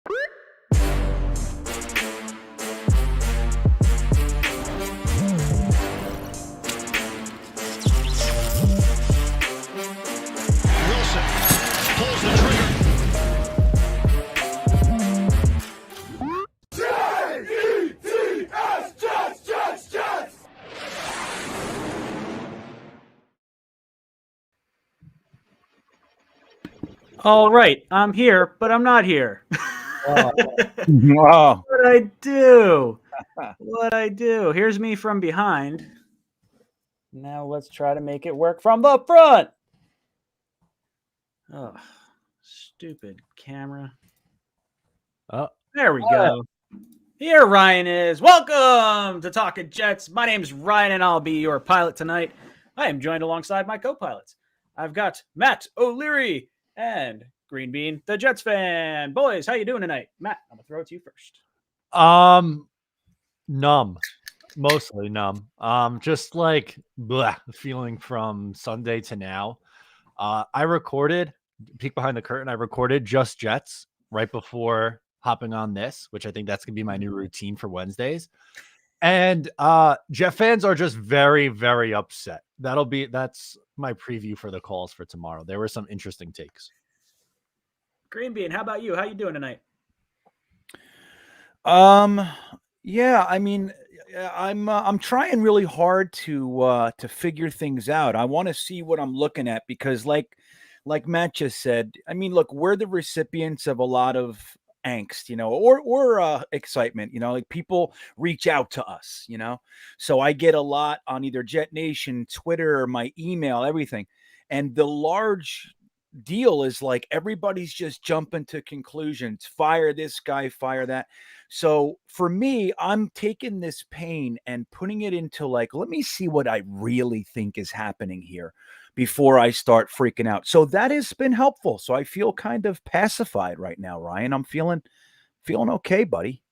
Wilson pulls the trigger. Jets! All right, I'm here, but I'm not here. Wow. What I do? What I do? Here's me from behind. Now let's try to make it work from the front. Oh, stupid camera. Oh, There we go. Here Ryan is. Welcome to Talkin' Jets. My name's Ryan, and I'll be your pilot tonight. I am joined alongside my co-pilots. I've got Matt O'Leary and Green Bean, the Jets fan. Boys, how you doing tonight? Matt, I'm gonna throw it to you first. numb, mostly numb. Just like feeling from Sunday to now. I recorded peek behind the curtain. I recorded just Jets right before hopping on this, which I think that's gonna be my new routine for Wednesdays. And Jet fans are just very, very upset. That's my preview for the calls for tomorrow. There were some interesting takes. Green Bean, how about you? How you doing tonight? Yeah, I mean, I'm trying really hard to figure things out. I want to see what I'm looking at because like Matt just said, I mean, look, we're the recipients of a lot of angst, or excitement, like people reach out to us, so I get a lot on either Jet Nation, Twitter, my email, everything. And the large deal is like everybody's just jumping to conclusions, fire this guy, fire that. So for me, I'm taking this pain and putting it into like, let me see what I really think is happening here before I start freaking out. So that has been helpful. So I feel kind of pacified right now, Ryan. I'm feeling okay, buddy.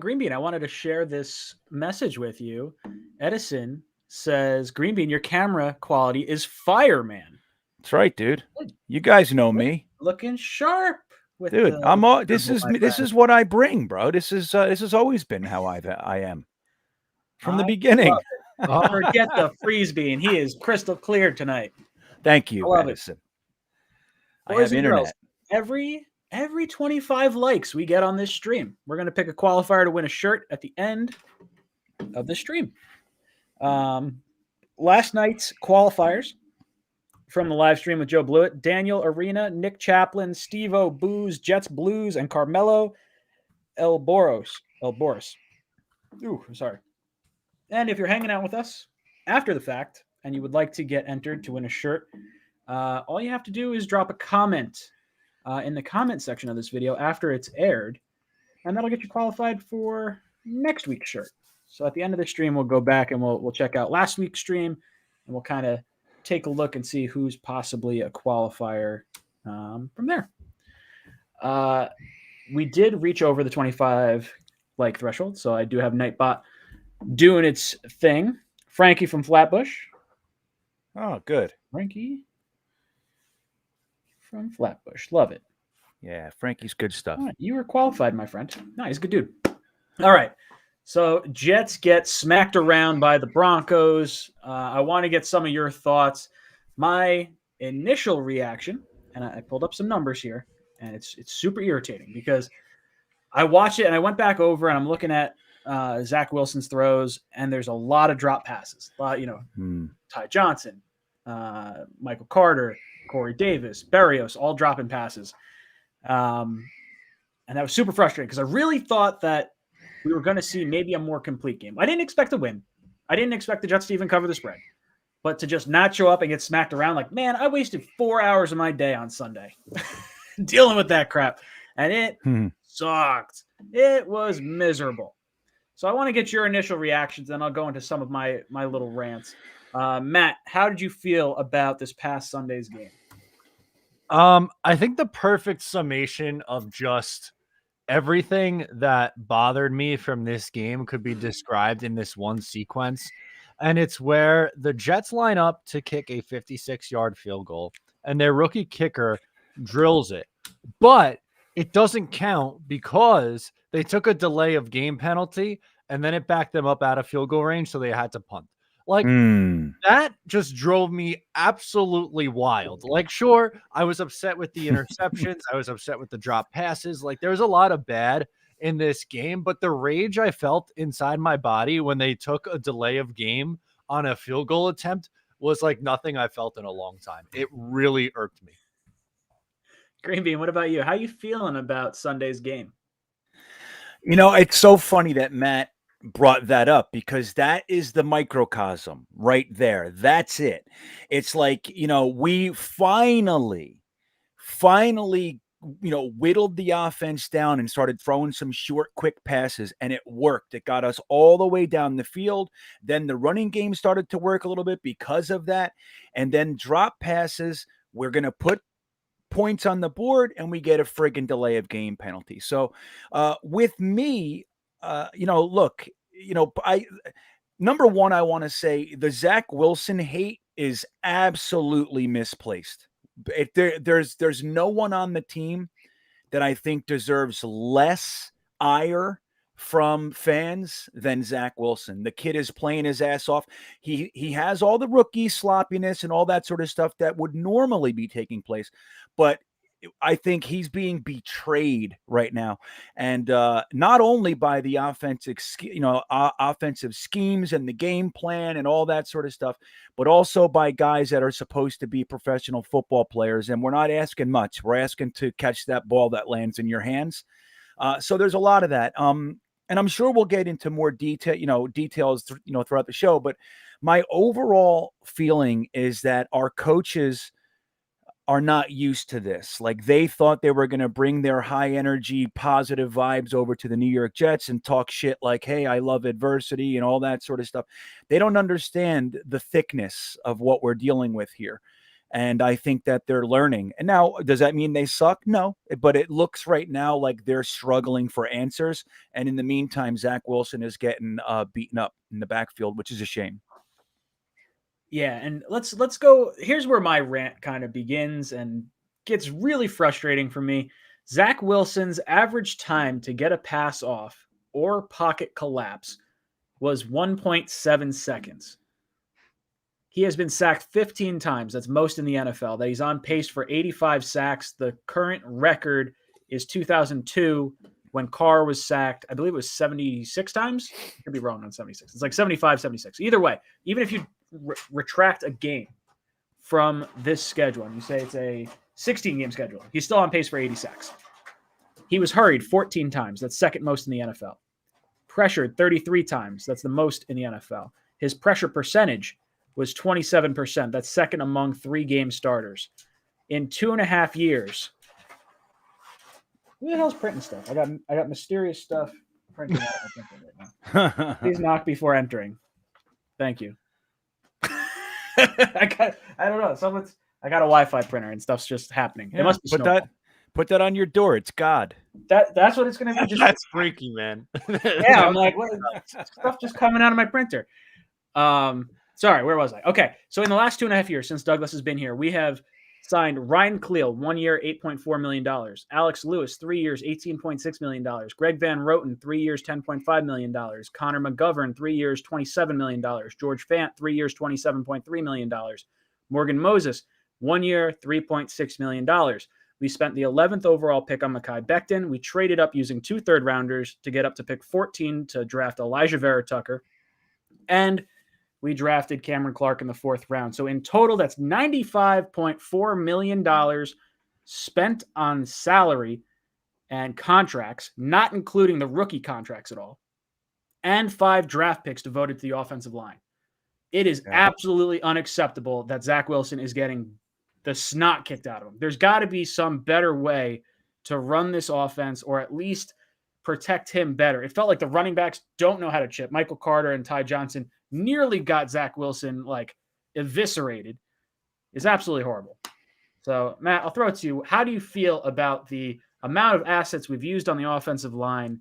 Green Bean, I wanted to share this message with you. Edison says, Green Bean, your camera quality is fire, man. That's right, dude. You guys know me. Looking sharp. Dude, this is what I bring, bro. This has always been how I am from the beginning. Forget the freeze bean. He is crystal clear tonight. Thank you, Edison. I have internet. Girls, every 25 likes we get on this stream, we're going to pick a qualifier to win a shirt at the end of the stream. Last night's qualifiers from the live stream with Joe Blewett: Daniel Arena, Nick Chaplin, Steve-O Booze, Jets Blues, and Carmelo Elboros. Ooh, sorry. And if you're hanging out with us after the fact and you would like to get entered to win a shirt, all you have to do is drop a comment in the comment section of this video after it's aired, and that'll get you qualified for next week's shirt. So at the end of the stream, we'll go back and we'll check out last week's stream, and we'll kind of take a look and see who's possibly a qualifier from there. We did reach over the 25 like threshold, so I do have Nightbot doing its thing. Frankie from Flatbush. Oh, good. Frankie from Flatbush. Love it. Yeah, Frankie's good stuff. Right, you were qualified, my friend. No, he's a good dude. All right. So Jets get smacked around by the Broncos. I want to get some of your thoughts. My initial reaction, and I pulled up some numbers here, and it's super irritating because I watch it and I went back over and I'm looking at Zach Wilson's throws, and there's a lot of drop passes. A lot, Ty Johnson, Michael Carter, Corey Davis, Berrios, all dropping passes. And that was super frustrating because I really thought that we were going to see maybe a more complete game. I didn't expect to win. I didn't expect the Jets to even cover the spread. But to just not show up and get smacked around, like, man, I wasted 4 hours of my day on Sunday dealing with that crap. And it sucked. It was miserable. So I want to get your initial reactions, and I'll go into some of my little rants. Matt, how did you feel about this past Sunday's game? I think the perfect summation of just everything that bothered me from this game could be described in this one sequence. And it's where the Jets line up to kick a 56-yard field goal, and their rookie kicker drills it. But it doesn't count because they took a delay of game penalty and then it backed them up out of field goal range, so they had to punt. Like, that just drove me absolutely wild. Like, sure, I was upset with the interceptions. I was upset with the drop passes. Like, there's a lot of bad in this game, but the rage I felt inside my body when they took a delay of game on a field goal attempt was like nothing I felt in a long time. It really irked me. Green Bean, what about you? How you feeling about Sunday's game? It's so funny that Matt brought that up because that is the microcosm right there. That's it. It's like, we finally, whittled the offense down and started throwing some short, quick passes, and it worked. It got us all the way down the field. Then the running game started to work a little bit because of that. And then drop passes, we're going to put points on the board and we get a friggin' delay of game penalty. So with me, look, number one, I want to say the Zach Wilson hate is absolutely misplaced. There's no one on the team that I think deserves less ire from fans than Zach Wilson. The kid is playing his ass off. He has all the rookie sloppiness and all that sort of stuff that would normally be taking place, but I think he's being betrayed right now, and not only by the offensive schemes and the game plan and all that sort of stuff, but also by guys that are supposed to be professional football players. And we're not asking much. We're asking to catch that ball that lands in your hands. So there's a lot of that. And I'm sure we'll get into more details throughout the show. But my overall feeling is that our coaches are not used to this. Like, they thought they were going to bring their high energy, positive vibes over to the New York Jets and talk shit like, hey, I love adversity and all that sort of stuff. They don't understand the thickness of what we're dealing with here. And I think that they're learning. And now, does that mean they suck? No, but it looks right now like they're struggling for answers. And in the meantime, Zach Wilson is getting beaten up in the backfield, which is a shame. Yeah, and let's go. Here's where my rant kind of begins and gets really frustrating for me. Zach Wilson's average time to get a pass off or pocket collapse was 1.7 seconds. He has been sacked 15 times. That's most in the NFL. That he's on pace for 85 sacks. The current record is 2002 when Carr was sacked. I believe it was 76 times. I could be wrong on 76. It's like 75, 76. Either way, even if you retract a game from this schedule and you say it's a 16-game schedule, he's still on pace for 80 sacks. He was hurried 14 times. That's second most in the NFL. Pressured 33 times. That's the most in the NFL. His pressure percentage was 27%. That's second among 3-game starters. In 2.5 years, who the hell's printing stuff? I got mysterious stuff printing out of my printer right now. Please knock before entering. Thank you. I don't know. I got a Wi-Fi printer and stuff's just happening. Yeah, it must be put that on your door. It's God. That's what it's going to be. That's freaky, man. Yeah, I'm like, what? Stuff just coming out of my printer. Sorry, where was I? Okay, so in the last 2.5 years since Douglas has been here, we have signed Ryan Cleel, 1 year, $8.4 million. Alex Lewis, 3 years, $18.6 million. Greg Van Roten, 3 years, $10.5 million. Connor McGovern, 3 years, $27 million. George Fant, 3 years, $27.3 million. Morgan Moses, 1 year, $3.6 million. We spent the 11th overall pick on Mekhi Becton. We traded up using 2 third-rounders to get up to pick 14 to draft Elijah Vera Tucker. And we drafted Cameron Clark in the 4th round. So in total, that's $95.4 million spent on salary and contracts, not including the rookie contracts at all, and 5 draft picks devoted to the offensive line. It is absolutely unacceptable that Zach Wilson is getting the snot kicked out of him. There's got to be some better way to run this offense or at least protect him better. It felt like the running backs don't know how to chip. Michael Carter and Ty Johnson nearly got Zach Wilson eviscerated. It's absolutely horrible. So, Matt, I'll throw it to you. How do you feel about the amount of assets we've used on the offensive line,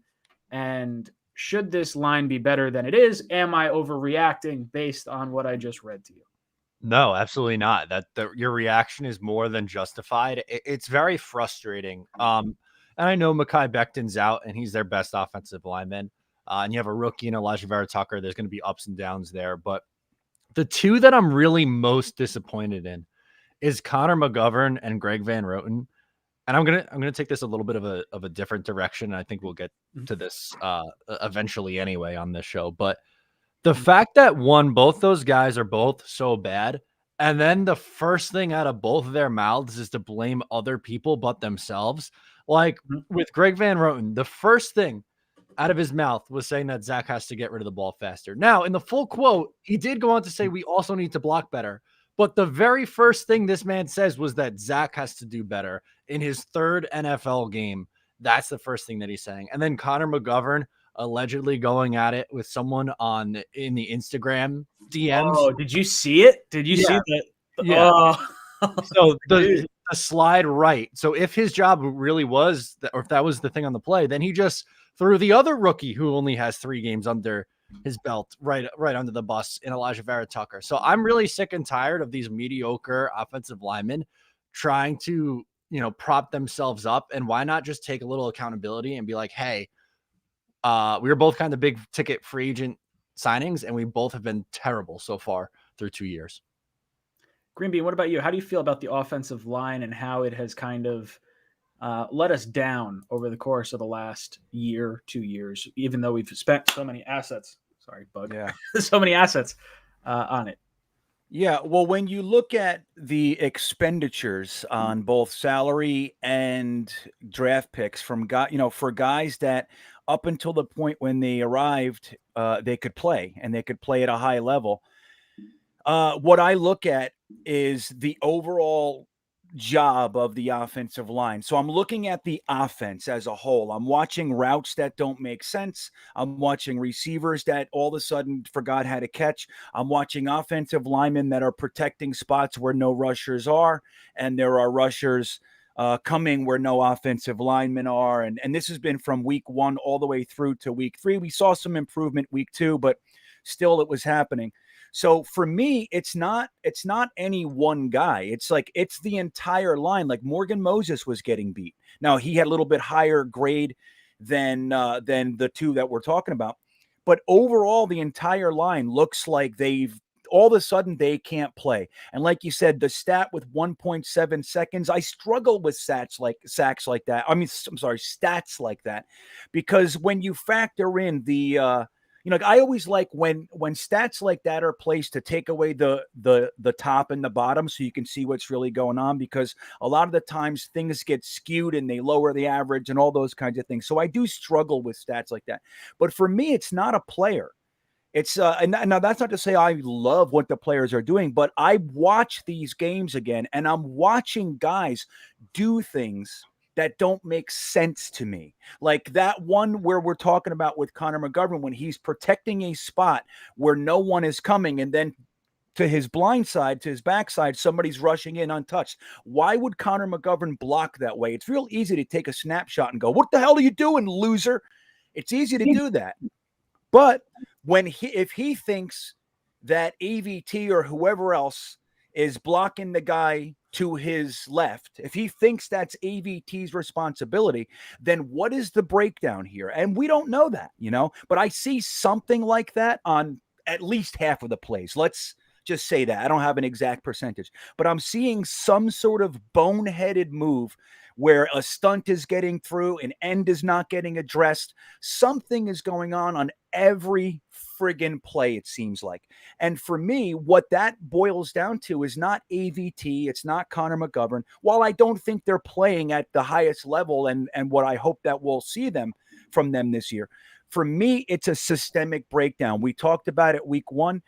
and should this line be better than it is? Am I overreacting based on what I just read to you? No, absolutely not. Your reaction is more than justified. It's very frustrating. And I know Mekhi Becton's out, and he's their best offensive lineman. And you have a rookie in Elijah Vera Tucker. There's going to be ups and downs there. But the two that I'm really most disappointed in is Connor McGovern and Greg Van Roten. And I'm gonna take this a little bit of a different direction. I think we'll get to this eventually anyway on this show. But the fact that both those guys are both so bad, and then the first thing out of both of their mouths is to blame other people but themselves. Like with Greg Van Roten, the first thing out of his mouth was saying that Zach has to get rid of the ball faster. Now, in the full quote, he did go on to say we also need to block better. But the very first thing this man says was that Zach has to do better in his third NFL game. That's the first thing that he's saying. And then Connor McGovern allegedly going at it with someone in the Instagram DMs. Oh, did you see it? Did you see that? Yeah. Oh. So the slide right. So if his job really was, or if that was the thing on the play, then he just threw the other rookie who only has 3 games under his belt right under the bus in Elijah Vera Tucker. So I'm really sick and tired of these mediocre offensive linemen trying to, prop themselves up. And why not just take a little accountability and be like, hey, we were both kind of big ticket free agent signings, and we both have been terrible so far through 2 years. Green Bean, what about you? How do you feel about the offensive line and how it has kind of let us down over the course of the last year, 2 years, even though we've spent so many assets? Sorry, bug. Yeah. So many assets on it. Yeah, well, when you look at the expenditures on both salary and draft picks from for guys that up until the point when they arrived, they could play and they could play at a high level. What I look at is the overall job of the offensive line. So I'm looking at the offense as a whole. I'm watching routes that don't make sense. I'm watching receivers that all of a sudden forgot how to catch. I'm watching offensive linemen that are protecting spots where no rushers are, and there are rushers coming where no offensive linemen are. And this has been from week 1 all the way through to week 3. We saw some improvement week 2, but still it was happening. So for me, it's not any one guy. It's the entire line. Like Morgan Moses was getting beat. Now he had a little bit higher grade than the two that we're talking about. But overall, the entire line looks like all of a sudden they can't play. And like you said, the stat with 1.7 seconds, I struggle with stats like that. Stats like that, because when you factor in the I always like when stats like that are placed to take away the top and the bottom so you can see what's really going on, because a lot of the times things get skewed and they lower the average and all those kinds of things. So I do struggle with stats like that. But for me, it's not a player. It's and now that's not to say I love what the players are doing, but I watch these games again and I'm watching guys do things that don't make sense to me. Like that one where we're talking about with Connor McGovern, when he's protecting a spot where no one is coming, and then to his blind side, to his backside, somebody's rushing in untouched. Why would Connor McGovern block that way? It's real easy to take a snapshot and go, what the hell are you doing, loser? It's easy to do that. But if he thinks that AVT or whoever else is blocking the guy to his left, if he thinks that's AVT's responsibility, then what is the breakdown here? And we don't know that, but I see something like that on at least half of the plays. Let's just say that. I don't have an exact percentage, but I'm seeing some sort of boneheaded move where a stunt is getting through, an end is not getting addressed. Something is going on every friggin' play, it seems like. And for me, what that boils down to is not AVT, it's not Connor McGovern. While I don't think they're playing at the highest level and what I hope that we'll see from them this year, for me, it's a systemic breakdown. We talked about it week 1.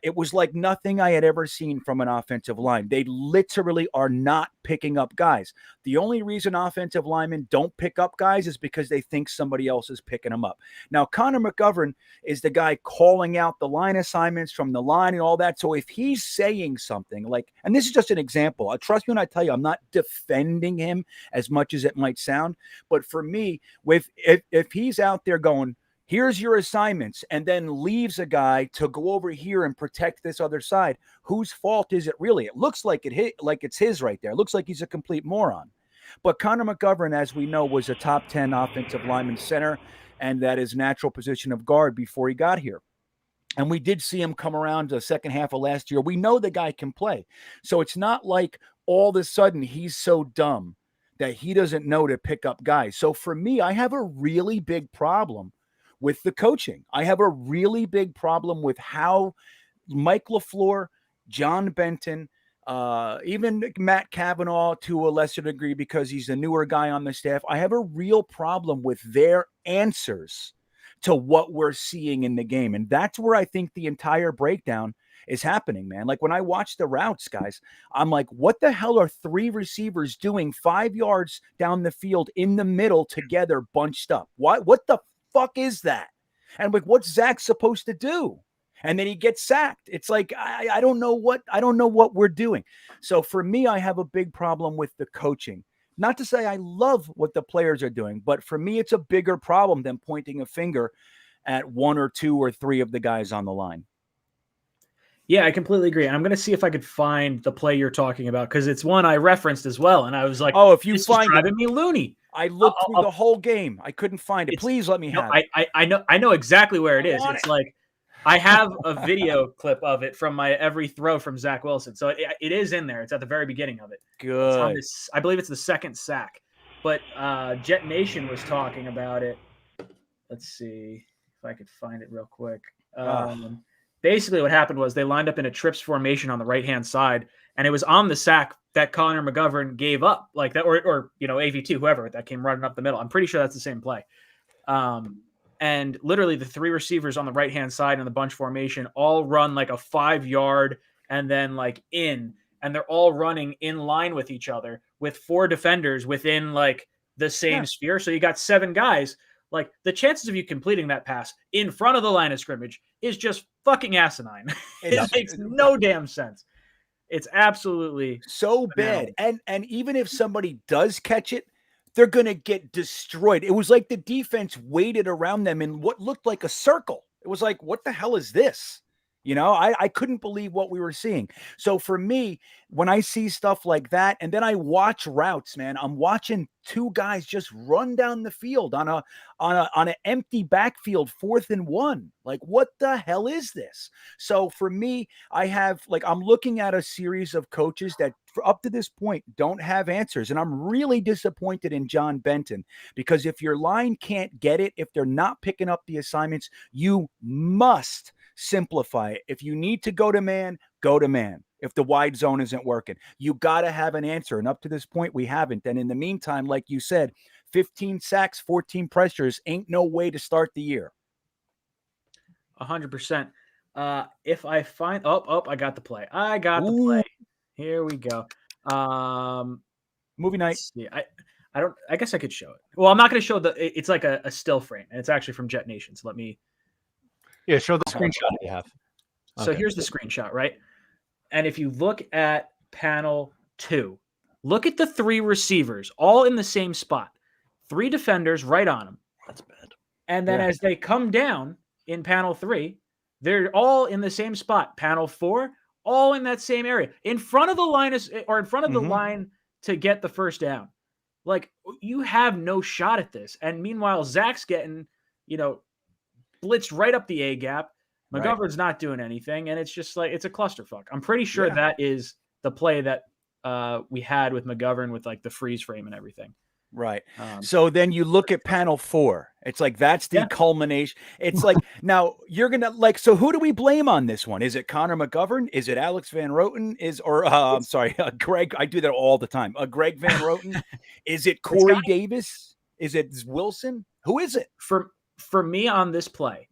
It was like nothing I had ever seen from an offensive line. They literally are not picking up guys. The only reason offensive linemen don't pick up guys is because they think somebody else is picking them up. Now, Connor McGovern is the guy calling out the line assignments from the line and all that. So if he's saying something like, and this is just an example, trust me when I tell you, I'm not defending him as much as it might sound. But for me, if he's out there going, here's your assignments, and then leaves a guy to go over here and protect this other side, whose fault is it really? It looks like it's his right there. It looks like he's a complete moron. But Connor McGovern, as we know, was a top 10 offensive lineman center, and that is natural position of guard before he got here. And we did see him come around the second half of last year. We know the guy can play. So it's not like all of a sudden he's so dumb that he doesn't know to pick up guys. So for me, I have a really big problem with the coaching. I have a really big problem with how Mike LaFleur, John Benton, even Matt Cavanaugh to a lesser degree because he's a newer guy on the staff. I have a real problem with their answers to what we're seeing in the game. And that's where I think the entire breakdown is happening, man. Like when I watch the routes, guys, I'm like, what the hell are three receivers doing 5 yards down the field in the middle together bunched up? What the fuck is that? And like, what's Zach supposed to do? And then he gets sacked. It's like, I don't know what we're doing. So for me, I have a big problem with the coaching. Not to say I love what the players are doing, but for me, it's a bigger problem than pointing a finger at one or two or three of the guys on the line. Yeah, I completely agree. I'm going to see if I could find the play you're talking about because it's one I referenced as well. And I was like, oh, if you this find is driving me loony. I looked through the whole game. I couldn't find it. Please let me have it. I know exactly where it is. It's like I have a video clip of it from my every throw from Zach Wilson. So it is in there. It's at the very beginning of it. Good. I believe it's the second sack. But Jet Nation was talking about it. Let's see if I could find it real quick. Basically, what happened was they lined up in a trips formation on the right-hand side, and it was on the sack that Connor McGovern gave up, like that, or AV2, whoever that came running up the middle. I'm pretty sure that's the same play. And literally the three receivers on the right-hand side in the bunch formation all run like a 5 yard and then like in, and they're all running in line with each other with four defenders within like the same sphere. So you got 7 guys. Like the chances of you completing that pass in front of the line of scrimmage is just fucking asinine. It makes no damn sense. It's absolutely so bad. And even if somebody does catch it, they're going to get destroyed. It was like the defense waited around them in what looked like a circle. It was like, what the hell is this? I couldn't believe what we were seeing. So for me, when I see stuff like that, and then I watch routes, man, I'm watching 2 guys just run down the field on an empty backfield, 4th and 1. Like, what the hell is this? So for me, I'm looking at a series of coaches that up to this point don't have answers. And I'm really disappointed in John Benton because if your line can't get it, if they're not picking up the assignments, you must simplify it. If you need to go to man, go to man. If the wide zone isn't working, you got to have an answer. And up to this point, we haven't. And in the meantime, like you said, 15 sacks, 14 pressures ain't no way to start the year. 100%. If I find, I got the play. The play. Here we go. Movie night. I guess I could show it. Well, I'm not going to show it's like a still frame, and it's actually from Jet Nation. So let me. Yeah, show the screenshot you have. So here's the screenshot, right? And if you look at panel 2, look at the 3 receivers all in the same spot. 3 defenders right on them. That's bad. And then as they come down in panel 3, they're all in the same spot. Panel 4, all in that same area. In front of the line in front of the line to get the first down. Like, you have no shot at this. And meanwhile, Zach's getting, blitzed right up the A gap. McGovern's not doing anything, and it's just like it's a clusterfuck. I'm pretty sure that is the play that we had with McGovern with like the freeze frame and everything. Right. So then you look at panel 4. It's like that's the culmination. It's like now you're gonna so who do we blame on this one? Is it Connor McGovern? Is it Alex Van Roten? I'm sorry, Greg. I do that all the time. Greg Van Roten. Is it Corey Davis? Is it Wilson? Who is it? For me on this play,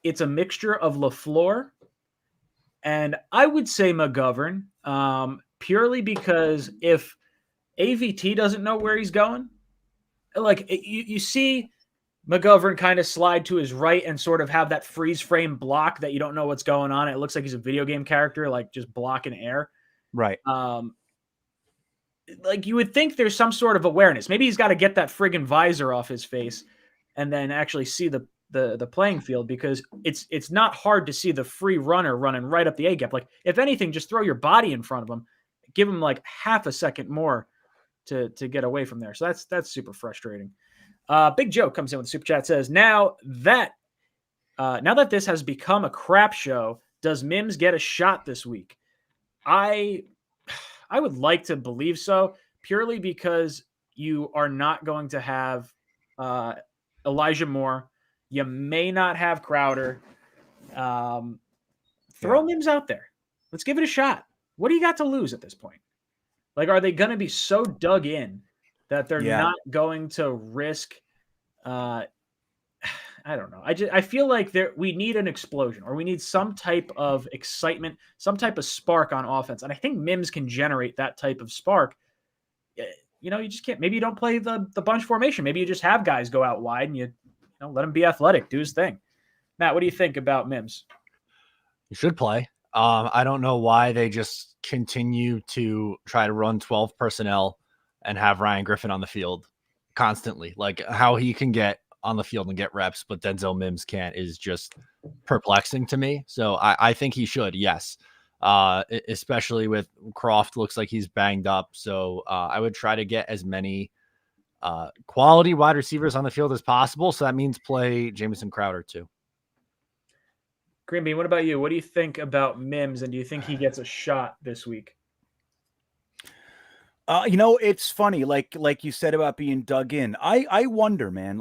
it's a mixture of LaFleur and I would say McGovern, purely because if AVT doesn't know where he's going, like you see McGovern kind of slide to his right and sort of have that freeze frame block that you don't know what's going on. It looks like he's a video game character, like just blocking air. Right. Like you would think there's some sort of awareness. Maybe he's got to get that friggin' visor off his face and then actually see the playing field, because it's not hard to see the free runner running right up the A gap. Like if anything, just throw your body in front of him, give him like half a second more to get away from there. So that's super frustrating. Big Joe comes in with a super chat, says, now that this has become a crap show, does Mims get a shot this week? I would like to believe so, purely because you are not going to have Elijah Moore. You may not have Crowder. Throw Mims out there. Let's give it a shot. What do you got to lose at this point? Like, are they going to be so dug in that they're not going to risk? I don't know. I feel like we need an explosion, or we need some type of excitement, some type of spark on offense. And I think Mims can generate that type of spark. You just can't. Maybe you don't play the bunch formation. Maybe you just have guys go out wide and you let him be athletic, do his thing. Matt, what do you think about Mims? You should play. I don't know why they just continue to try to run 12 personnel and have Ryan Griffin on the field constantly. Like, how he can get on the field and get reps, but Denzel Mims can't, is just perplexing to me. So I think he should, yes. Especially with Croft, looks like he's banged up. So I would try to get as many quality wide receivers on the field as possible. So that means play Jamison Crowder too. Green Bean, what about you? What do you think about Mims, and do you think he gets a shot this week? It's funny, like you said about being dug in. I wonder, man.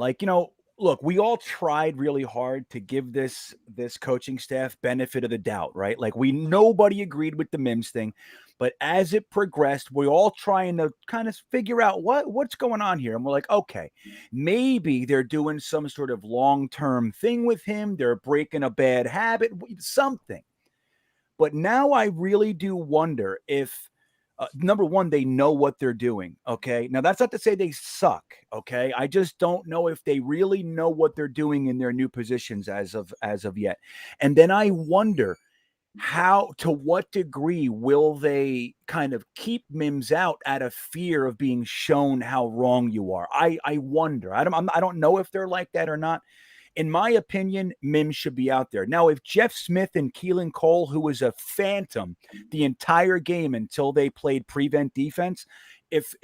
Look, we all tried really hard to give this coaching staff benefit of the doubt, right? Like, nobody agreed with the Mims thing, but as it progressed, we're all trying to kind of figure out what's going on here. And we're like, okay, maybe they're doing some sort of long-term thing with him. They're breaking a bad habit, something. But now I really do wonder if, number one, they know what they're doing. Okay. Now, that's not to say they suck. Okay. I just don't know if they really know what they're doing in their new positions as of yet. And then I wonder, to what degree will they kind of keep Mims out out of fear of being shown how wrong you are? I wonder. I don't know if they're like that or not. In my opinion, Mims should be out there. Now, if Jeff Smith and Keelan Cole, who was a phantom the entire game until they played prevent defense, if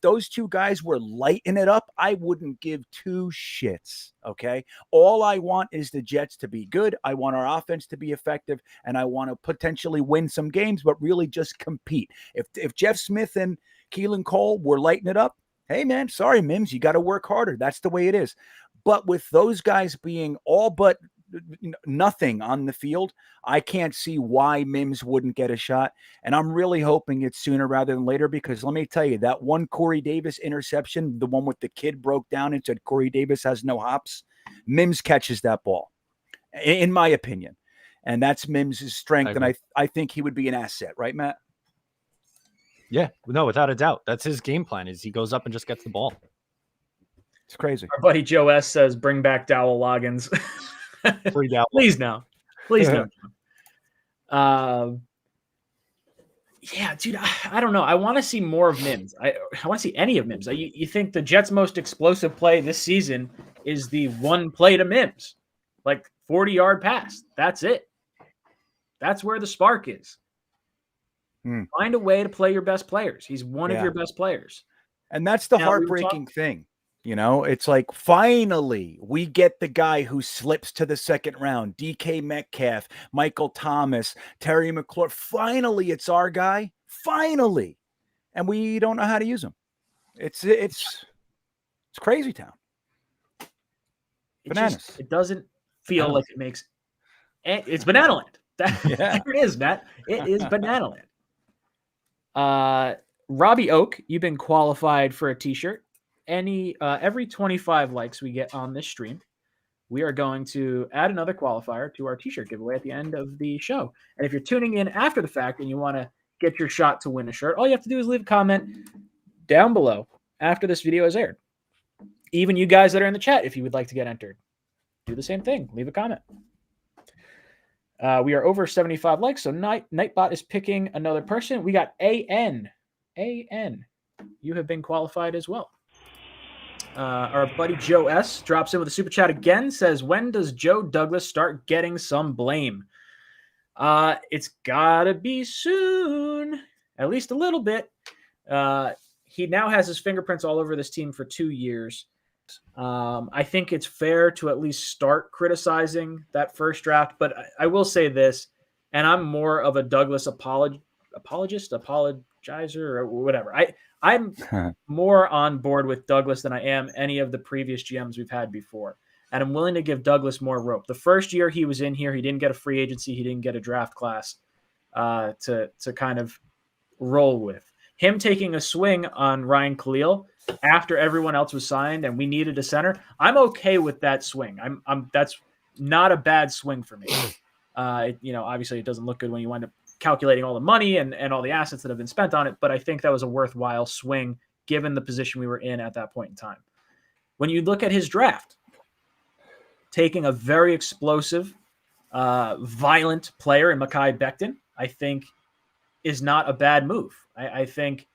those two guys were lighting it up, I wouldn't give two shits, okay? All I want is the Jets to be good. I want our offense to be effective, and I want to potentially win some games, but really just compete. If Jeff Smith and Keelan Cole were lighting it up, hey, man, sorry, Mims, you got to work harder. That's the way it is. But with those guys being all but nothing on the field, I can't see why Mims wouldn't get a shot. And I'm really hoping it's sooner rather than later, because let me tell you, that one Corey Davis interception, the one with the kid broke down and said Corey Davis has no hops, Mims catches that ball, in my opinion. And that's Mims' strength. And I think he would be an asset, right, Matt? Yeah, no, without a doubt. That's his game plan, is he goes up and just gets the ball. It's crazy. Our buddy Joe S says, bring back Dowell Loggins. Free Dowell. Please no. Please no. Yeah, dude, I don't know. I want to see more of Mims. I want to see any of Mims. You think the Jets' most explosive play this season is the one play to Mims, like 40-yard pass. That's it. That's where the spark is. Find a way to play your best players. He's one of your best players. And that's the heartbreaking thing. It's like, finally, we get the guy who slips to the second round. DK Metcalf, Michael Thomas, Terry McLaurin. Finally, it's our guy. Finally. And we don't know how to use him. It's crazy town. Bananas. It doesn't feel like it makes – it's Banana Land. There it is, Matt. It is Banana Land. Robbie Oak, you've been qualified for a T-shirt. Every 25 likes we get on this stream, we are going to add another qualifier to our T-shirt giveaway at the end of the show. And if you're tuning in after the fact and you want to get your shot to win a shirt, all you have to do is leave a comment down below after this video is aired. Even you guys that are in the chat, if you would like to get entered, do the same thing. Leave a comment. We are over 75 likes, so Nightbot is picking another person. We got AN. You have been qualified as well. Our buddy Joe S drops in with a super chat again, says, when does Joe Douglas start getting some blame? It's gotta be soon, at least a little bit. he now has his fingerprints all over this team for 2 years. I think it's fair to at least start criticizing that first draft, but I will say this, and I'm more of a Douglas apologizer, or whatever. I'm more on board with Douglas than I am any of the previous GMs we've had before. And I'm willing to give Douglas more rope. The first year he was in here, he didn't get a free agency. He didn't get a draft class to kind of roll with. Him taking a swing on Ryan Khalil after everyone else was signed and we needed a center, I'm okay with that swing. That's not a bad swing for me. Obviously it doesn't look good when you wind up calculating all the money and all the assets that have been spent on it, but I think that was a worthwhile swing given the position we were in at that point in time. When you look at his draft, taking a very explosive, violent player in Mekhi Becton, I think is not a bad move. I think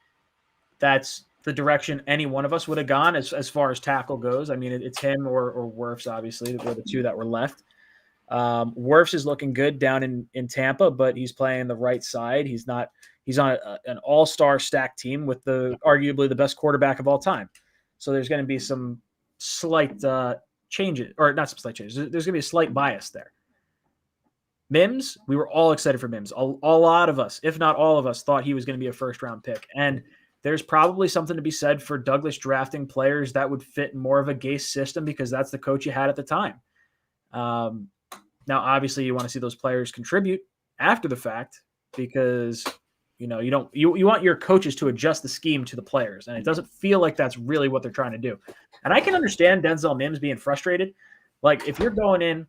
that's the direction any one of us would have gone as far as tackle goes. I mean, it's him or Wirfs, obviously, were the two that were left. Wirfs is looking good down in Tampa, but he's playing the right side. He's on an all-star stacked team with arguably the best quarterback of all time. So there's going to be some slight changes, or not some slight changes. There's going to be a slight bias there. Mims, we were all excited for Mims. A lot of us, if not all of us, thought he was going to be a first-round pick. And there's probably something to be said for Douglas drafting players that would fit more of a Gase system because that's the coach you had at the time. Now, obviously, you want to see those players contribute after the fact because you want your coaches to adjust the scheme to the players, and it doesn't feel like that's really what they're trying to do. And I can understand Denzel Mims being frustrated. Like if you're going in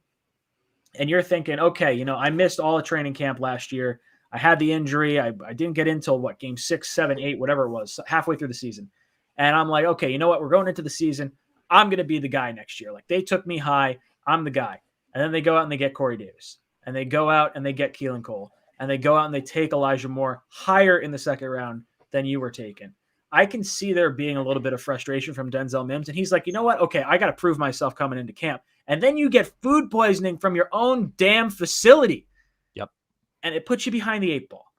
and you're thinking, okay, I missed all of training camp last year. I had the injury. I didn't get in until game 6, 7, 8, whatever it was, halfway through the season. And I'm like, okay, you know what? We're going into the season. I'm going to be the guy next year. Like they took me high. I'm the guy. And then they go out and they get Corey Davis. And they go out and they get Keelan Cole. And they go out and they take Elijah Moore higher in the second round than you were taken. I can see there being a little bit of frustration from Denzel Mims. And he's like, you know what? Okay, I got to prove myself coming into camp. And then you get food poisoning from your own damn facility. Yep. And it puts you behind the 8 ball.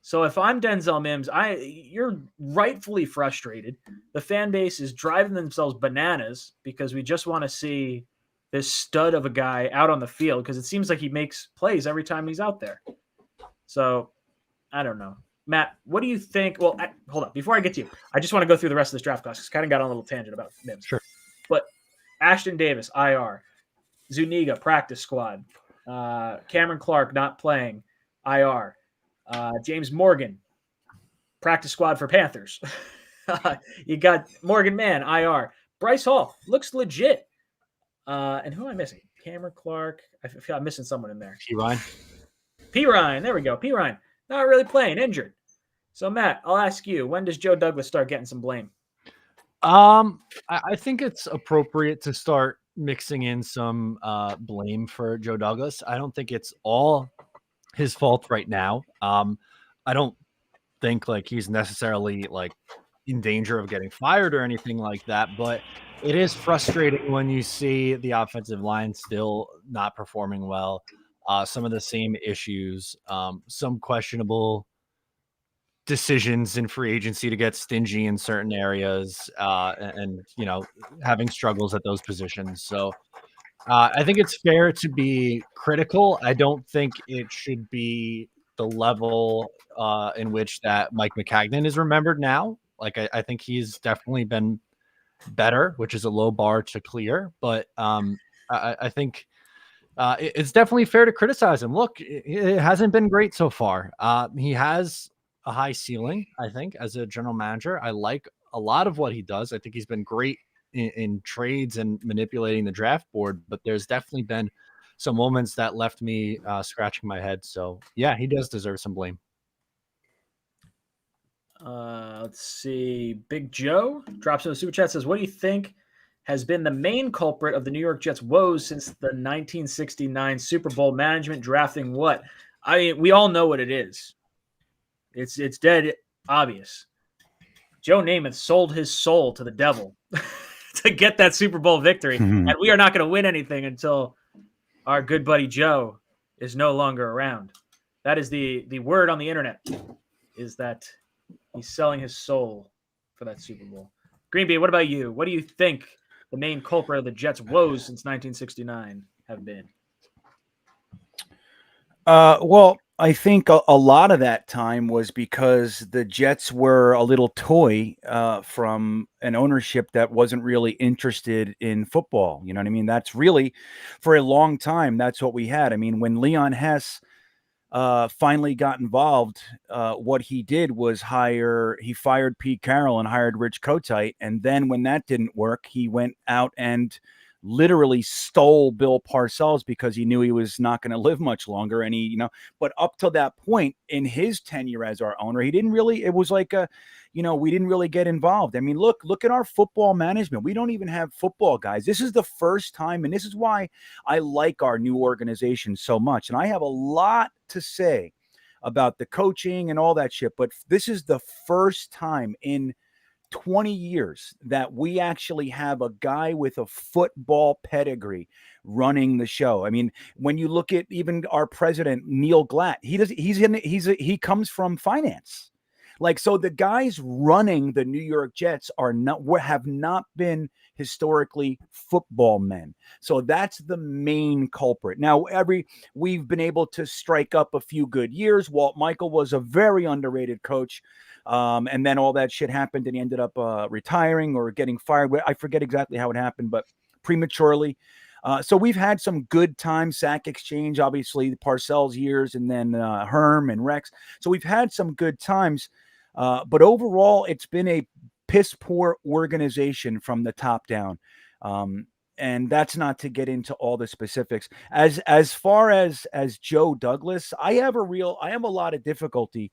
So if I'm Denzel Mims, you're rightfully frustrated. The fan base is driving themselves bananas because we just want to see this stud of a guy out on the field because it seems like he makes plays every time he's out there. So I don't know. Matt, what do you think? Well, hold on. Before I get to you, I just want to go through the rest of this draft class because I kind of got on a little tangent about Mims. Sure. But Ashton Davis, IR. Zuniga, practice squad. Cameron Clark, not playing, IR. James Morgan, practice squad for Panthers. You got Morgan Mann, IR. Bryce Hall, looks legit. And who am I missing? Cameron Clark. I feel I'm missing someone in there. P. Ryan. There we go. P. Ryan. Not really playing, injured. So, Matt, I'll ask you, when does Joe Douglas start getting some blame? I think it's appropriate to start mixing in some blame for Joe Douglas. I don't think it's all his fault right now. I don't think he's necessarily in danger of getting fired or anything like that, but it is frustrating when you see the offensive line still not performing well. Some of the same issues, some questionable decisions in free agency to get stingy in certain areas, and having struggles at those positions. So I think it's fair to be critical. I don't think it should be the level in which that Mike Maccagnan is remembered now. I think he's definitely been better, which is a low bar to clear. But I think it's definitely fair to criticize him. Look, it hasn't been great so far. He has a high ceiling, I think, as a general manager. I like a lot of what he does. I think he's been great in trades and manipulating the draft board, but there's definitely been some moments that left me scratching my head. So yeah, he does deserve some blame. Let's see. Big Joe drops in the super chat, says, what do you think has been the main culprit of the New York Jets' woes since the 1969 Super Bowl? Management drafting what? I mean, we all know what it is. It's dead obvious. Joe Namath sold his soul to the devil to get that Super Bowl victory. And we are not going to win anything until our good buddy Joe is no longer around. That is the word on the internet, is that he's selling his soul for for that Super Bowl. Greenby, what about you? What do you think the main culprit of the Jets' woes since 1969 have been? Well, I think a lot of that time was because the Jets were a little toy from an ownership that wasn't really interested in football. You know what I mean? That's really, for a long time, that's what we had. I mean, when Leon Hess finally got involved, what he did was he fired Pete Carroll and hired Rich Kotite. And then when that didn't work, he went out and literally stole Bill Parcells because he knew he was not going to live much longer. And but up till that point in his tenure as our owner, he didn't really, it was like we didn't really get involved. I mean, look at our football management. We don't even have football guys. This is the first time, and this is why I like our new organization so much. And I have a lot to say about the coaching and all that shit, but this is the first time in 20 years that we actually have a guy with a football pedigree running the show. I mean, when you look at even our president, Neil Glatt, he comes from finance. Like, so the guys running the New York Jets have not been historically football men. So that's the main culprit. Now, we've been able to strike up a few good years. Walt Michael was a very underrated coach. And then all that shit happened and he ended up retiring or getting fired. I forget exactly how it happened, but prematurely. So we've had some good times, sack exchange, obviously the Parcells years, and then Herm and Rex. So we've had some good times. But overall, it's been a piss poor organization from the top down. And that's not to get into all the specifics. As far as Joe Douglas, I have a lot of difficulty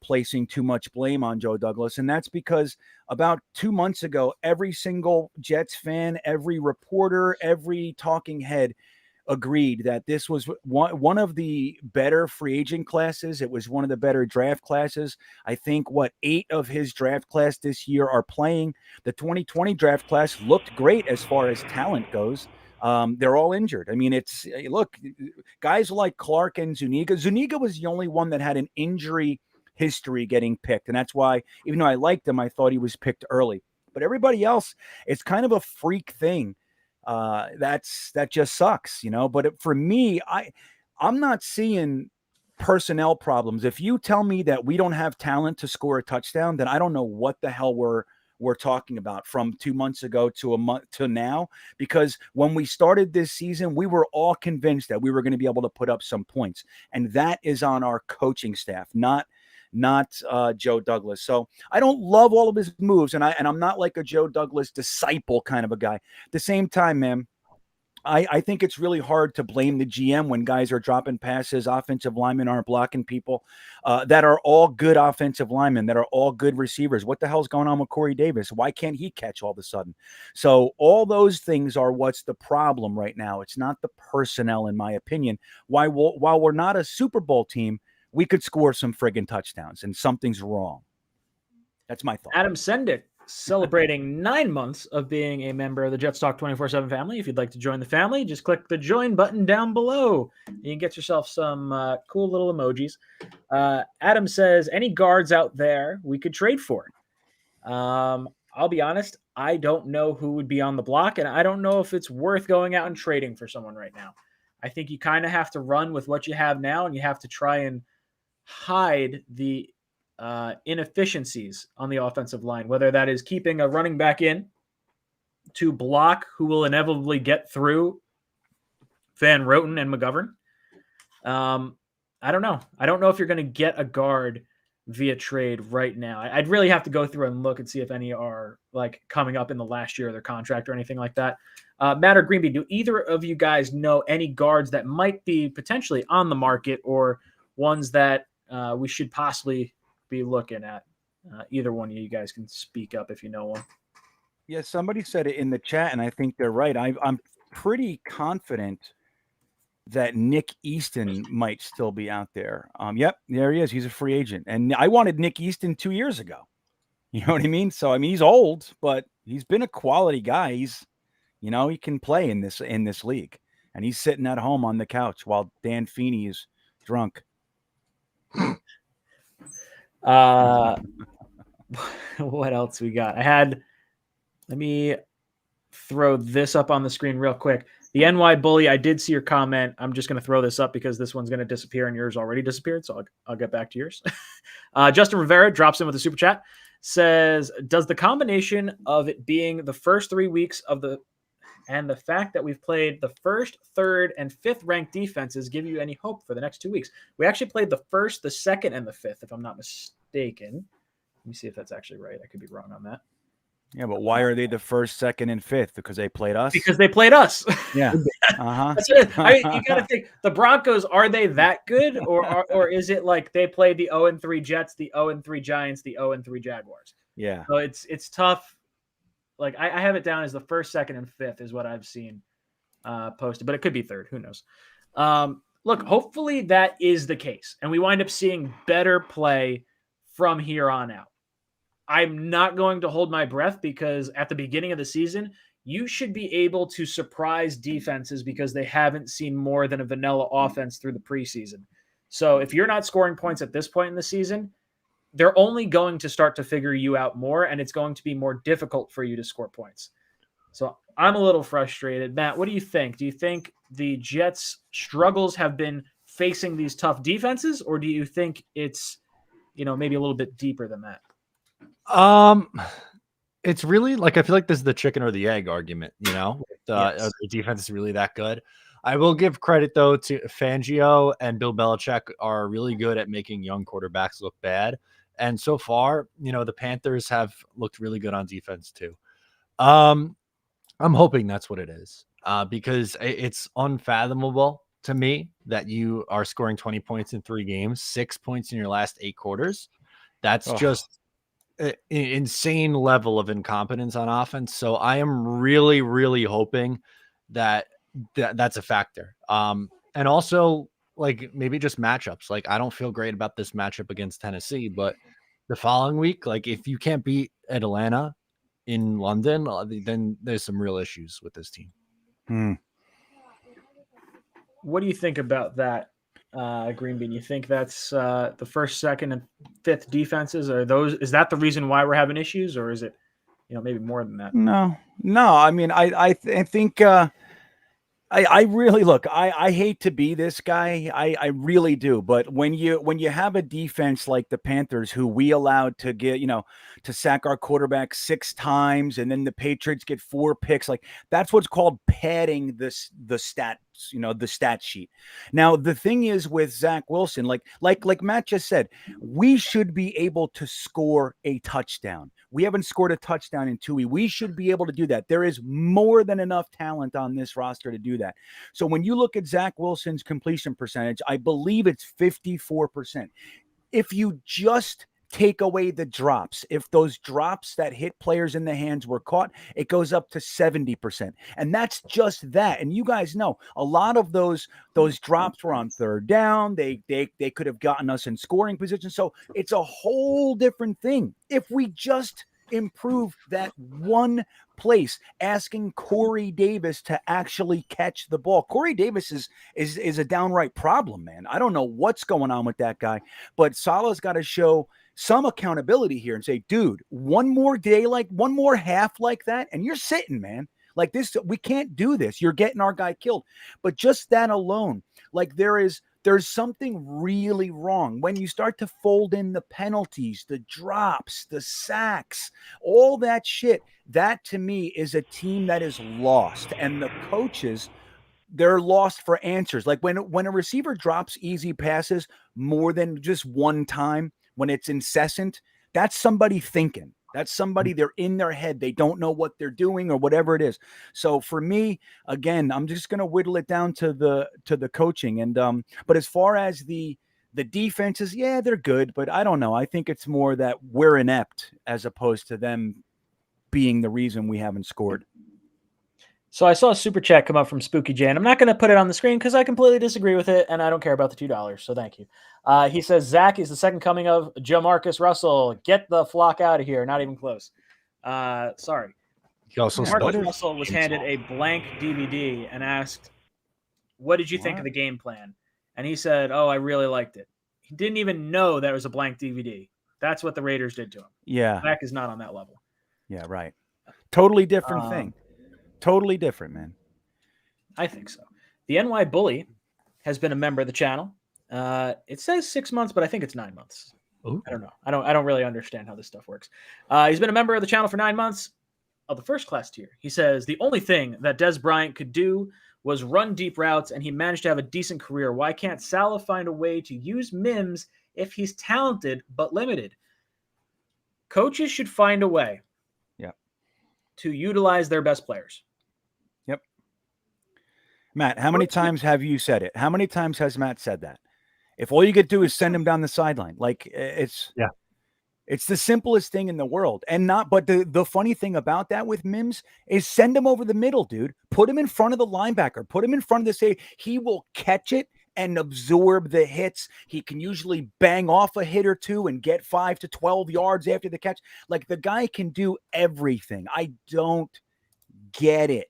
placing too much blame on Joe Douglas. And that's because about 2 months ago, every single Jets fan, every reporter, every talking head agreed that this was one of the better free agent classes. It was one of the better draft classes. I think 8 of his draft class this year are playing. The 2020 draft class looked great as far as talent goes. They're all injured. I mean, look, guys like Clark and Zuniga. Zuniga was the only one that had an injury history getting picked. And that's why, even though I liked him, I thought he was picked early. But everybody else, it's kind of a freak thing. That just sucks, But for me, I'm not seeing personnel problems. If you tell me that we don't have talent to score a touchdown, then I don't know what the hell we're talking about from 2 months ago to a month to now. Because when we started this season, we were all convinced that we were going to be able to put up some points, and that is on our coaching staff, not Joe Douglas. So I don't love all of his moves, and I'm not like a Joe Douglas disciple kind of a guy. At the same time, man, I think it's really hard to blame the GM when guys are dropping passes, offensive linemen aren't blocking people that are all good offensive linemen, that are all good receivers. What the hell's going on with Corey Davis? Why can't he catch all of a sudden? So all those things are what's the problem right now. It's not the personnel, in my opinion. While we're not a Super Bowl team, we could score some friggin' touchdowns, and something's wrong. That's my thought. Adam Sendick, celebrating 9 months of being a member of the Jets Talk 24/7 family. If you'd like to join the family, just click the join button down below. You can get yourself some cool little emojis. Adam says, any guards out there we could trade for? I'll be honest, I don't know who would be on the block, and I don't know if it's worth going out and trading for someone right now. I think you kind of have to run with what you have now, and you have to try and hide the inefficiencies on the offensive line, whether that is keeping a running back in to block who will inevitably get through Van Roten and McGovern. I don't know. I don't know if you're going to get a guard via trade right now. I'd really have to go through and look and see if any are like coming up in the last year of their contract or anything like that. Matt or Greenby, do either of you guys know any guards that might be potentially on the market or ones that we should possibly be looking at? Either one of you guys can speak up if you know one. Yeah, somebody said it in the chat, and I think they're right. I'm pretty confident that Nick Easton might still be out there. Yep, there he is. He's a free agent. And I wanted Nick Easton 2 years ago. You know what I mean? So, I mean, he's old, but he's been a quality guy. He's, he can play in this league. And he's sitting at home on the couch while Dan Feeney is drunk. What else we got? Let me throw this up on the screen real quick. The NY Bully, I did see your comment. I'm just going to throw this up because this one's going to disappear and yours already disappeared. So I'll get back to yours. Justin Rivera drops in with a super chat. Says, does the combination of it being the first 3 weeks of the fact that we've played the first, third, and fifth ranked defenses give you any hope for the next 2 weeks? We actually played the first, the second, and the fifth, if I'm not mistaken. Let me see if that's actually right. I could be wrong on that. Yeah, but why are they the first, second, and fifth? Because they played us? Because they played us. Yeah. Uh-huh. That's it. I mean, you got to think, the Broncos, are they that good? Or is it like they played the 0-3 Jets, the 0-3 Giants, the 0-3 Jaguars? Yeah. So it's tough. Like I have it down as the first, second, and fifth is what I've seen posted, but it could be third. Who knows? Look, hopefully that is the case, and we wind up seeing better play from here on out. I'm not going to hold my breath because at the beginning of the season, you should be able to surprise defenses because they haven't seen more than a vanilla offense through the preseason. So if you're not scoring points at this point in the season, they're only going to start to figure you out more, and it's going to be more difficult for you to score points. So I'm a little frustrated. Matt, what do you think? Do you think the Jets' struggles have been facing these tough defenses, or do you think it's, maybe a little bit deeper than that? It's really like, I feel like this is the chicken or the egg argument, The defense is really that good. I will give credit though to Fangio and Bill Belichick are really good at making young quarterbacks look bad. And so far, the Panthers have looked really good on defense too. I'm hoping that's what it is, because it's unfathomable to me that you are scoring 20 points in 3 games, 6 points in your last 8 quarters. That's just an insane level of incompetence on offense. So I am really, really hoping that that's a factor. And also, like, maybe just matchups. Like, I don't feel great about this matchup against Tennessee, but the following week, like, if you can't beat Atlanta in London, then there's some real issues with this team. What do you think about that, Green Bean? You think that's the first, second, and fifth defenses? Is that the reason why we're having issues, or is it, maybe more than that? No. I mean, I think I really look. I hate to be this guy. I really do. But when you have a defense like the Panthers, who we allowed to get, to sack our quarterback 6 times, and then the Patriots get 4 picks, like that's what's called padding the stats, the stat sheet. Now the thing is with Zach Wilson, like Matt just said, we should be able to score a touchdown. We haven't scored a touchdown in 2 weeks. We should be able to do that. There is more than enough talent on this roster to do that. So when you look at Zach Wilson's completion percentage, I believe it's 54%. If you just take away the drops, if those drops that hit players in the hands were caught, it goes up to 70%. And that's just that. And you guys know a lot of those drops were on third down. They could have gotten us in scoring position. So it's a whole different thing. If we just improve that one place, asking Corey Davis to actually catch the ball. Corey Davis is a downright problem, man. I don't know what's going on with that guy, but Salah's got to show some accountability here and say, dude, one more day, like one more half like that, and you're sitting, man. Like this, we can't do this. You're getting our guy killed. But just that alone, like there's something really wrong when you start to fold in the penalties, the drops, the sacks, all that shit. That to me is a team that is lost, and the coaches, they're lost for answers. Like when a receiver drops easy passes more than just one time, when it's incessant, that's somebody thinking. That's somebody, they're in their head. They don't know what they're doing or whatever it is. So for me, again, I'm just going to whittle it down to the coaching. And but as far as the defenses, yeah, they're good, but I don't know. I think it's more that we're inept as opposed to them being the reason we haven't scored. So I saw a super chat come up from Spooky Jan. I'm not going to put it on the screen because I completely disagree with it, and I don't care about the $2. So thank you. He says Zach is the second coming of Jamarcus Russell. Get the flock out of here. Not even close. Sorry. Jamarcus Russell was handed a blank DVD and asked, "What did you think of the game plan?" And he said, "Oh, I really liked it." He didn't even know that it was a blank DVD. That's what the Raiders did to him. Yeah. Dak is not on that level. Yeah, right. Totally different thing. Totally different, man. I think so. The NY Bully has been a member of the channel. It says 6 months, but I think it's 9 months. Ooh. I don't know. I don't really understand how this stuff works. He's been a member of the channel for 9 months of the first class tier. He says the only thing that Des Bryant could do was run deep routes, and he managed to have a decent career. Why can't Salah find a way to use Mims if he's talented but limited? Coaches should find a way to utilize their best players. Yep. Matt, how many times have you said it? How many times has Matt said that? If all you could do is send him down the sideline, like it's the simplest thing in the world. But the funny thing about that with Mims is send him over the middle, dude. Put him in front of the linebacker. Put him in front of the safety. He will catch it and absorb the hits. He can usually bang off a hit or two and get 5 to 12 yards after the catch. Like, the guy can do everything. I don't get it.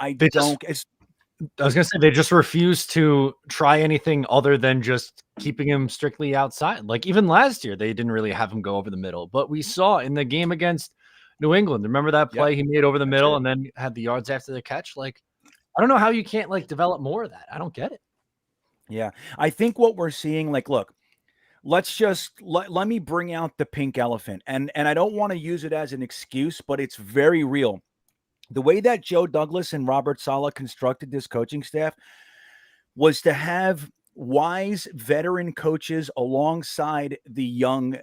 I was going to say, they just refuse to try anything other than just keeping him strictly outside. Like, even last year, they didn't really have him go over the middle. But we saw in the game against New England, remember that play he made over the middle and then had the yards after the catch? Like, I don't know how you can't, like, develop more of that. I don't get it. Yeah. I think what we're seeing, like, look, let's just let me bring out the pink elephant. And I don't want to use it as an excuse, but it's very real. The way that Joe Douglas and Robert Saleh constructed this coaching staff was to have wise veteran coaches alongside the young,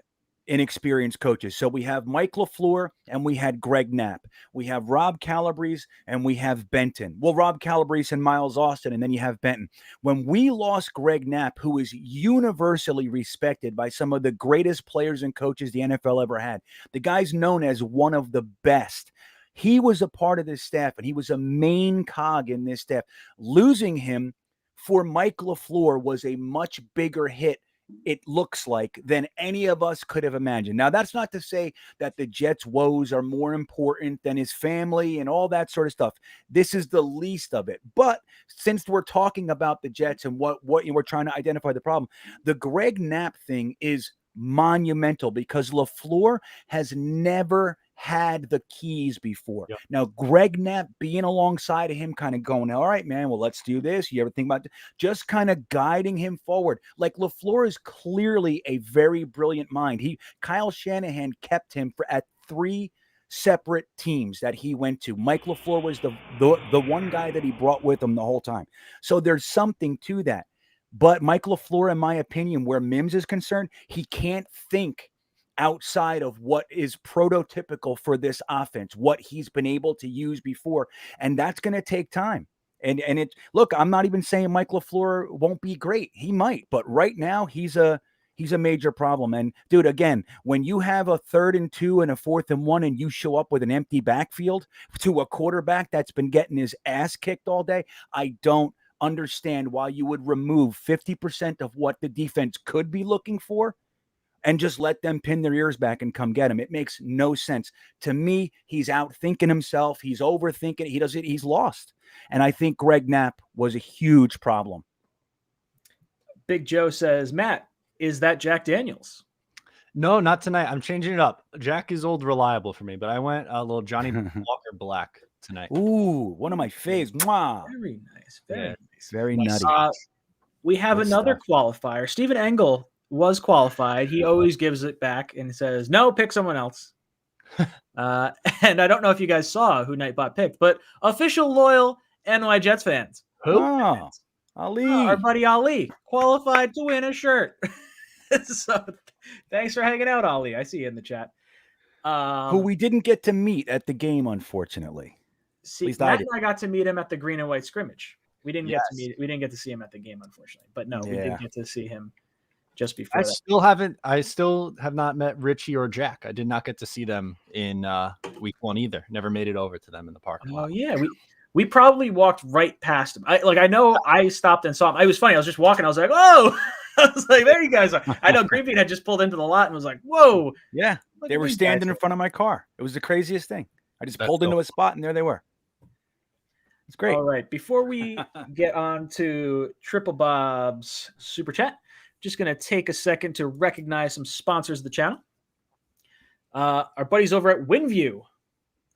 inexperienced coaches. So we have Mike LaFleur and we had Greg Knapp. We have Rob Calabrese and we have Benton. Well, Rob Calabrese and Miles Austin, and then you have Benton. When we lost Greg Knapp, who is universally respected by some of the greatest players and coaches the NFL ever had, the guy's known as one of the best. He was a part of this staff, and he was a main cog in this staff. Losing him for Mike LaFleur was a much bigger hit, it looks like, than any of us could have imagined. Now, that's not to say that the Jets' woes are more important than his family and all that sort of stuff. This is the least of it. But since we're talking about the Jets and what we're trying to identify the problem, the Greg Knapp thing is monumental because LaFleur has never had the keys before. Yep. Now, Greg Knapp being alongside of him, kind of going, all right, man, well, let's do this. You ever think about just kind of guiding him forward? Like, LaFleur is clearly a very brilliant mind. Kyle Shanahan kept him at 3 separate teams that he went to. Mike LaFleur was the one guy that he brought with him the whole time. So there's something to that. But Mike LaFleur, in my opinion, where Mims is concerned, he can't think outside of what is prototypical for this offense, what he's been able to use before. And that's going to take time. And look, I'm not even saying Mike LaFleur won't be great. He might, but right now he's a major problem. And dude, again, when you have a 3rd and 2 and a 4th and 1, and you show up with an empty backfield to a quarterback that's been getting his ass kicked all day, I don't understand why you would remove 50% of what the defense could be looking for and just let them pin their ears back and come get him. It makes no sense. To me, he's out thinking himself. He's overthinking. He's lost. And I think Greg Knapp was a huge problem. Big Joe says, Matt, is that Jack Daniels? No, not tonight. I'm changing it up. Jack is old reliable for me, but I went a little Johnny Walker Black tonight. Ooh, one of my faves. Mwah. Very nice. Very nice. Very nutty. We have Good another stuff. qualifier. Stephen Engel was qualified. He always gives it back and says, no, pick someone else. And I don't know if you guys saw who Nightbot picked, but official loyal NY Jets fans. Oh, Ali. Our buddy Ali qualified to win a shirt. So thanks for hanging out, Ali. I see you in the chat. Who we didn't get to meet at the game, unfortunately. See, Matt and I got to meet him at the green and white scrimmage. We didn't get to we didn't get to see him at the game, unfortunately. But no, we did get to see him just before. I still have not met Richie or Jack. I did not get to see them in week 1 either. Never made it over to them in the parking lot. Oh yeah, we probably walked right past him. I know I stopped and saw him. It was funny. I was just walking. I was like, "Whoa!" I was like, "There you guys are." I know Greenbean had just pulled into the lot and was like, "Whoa!" Yeah, they were standing in front of my car. It was the craziest thing. I just pulled into a spot and there they were. It's great. All right, before we get on to Triple Bob's super chat, just going to take a second to recognize some sponsors of the channel. Our buddies over at WinView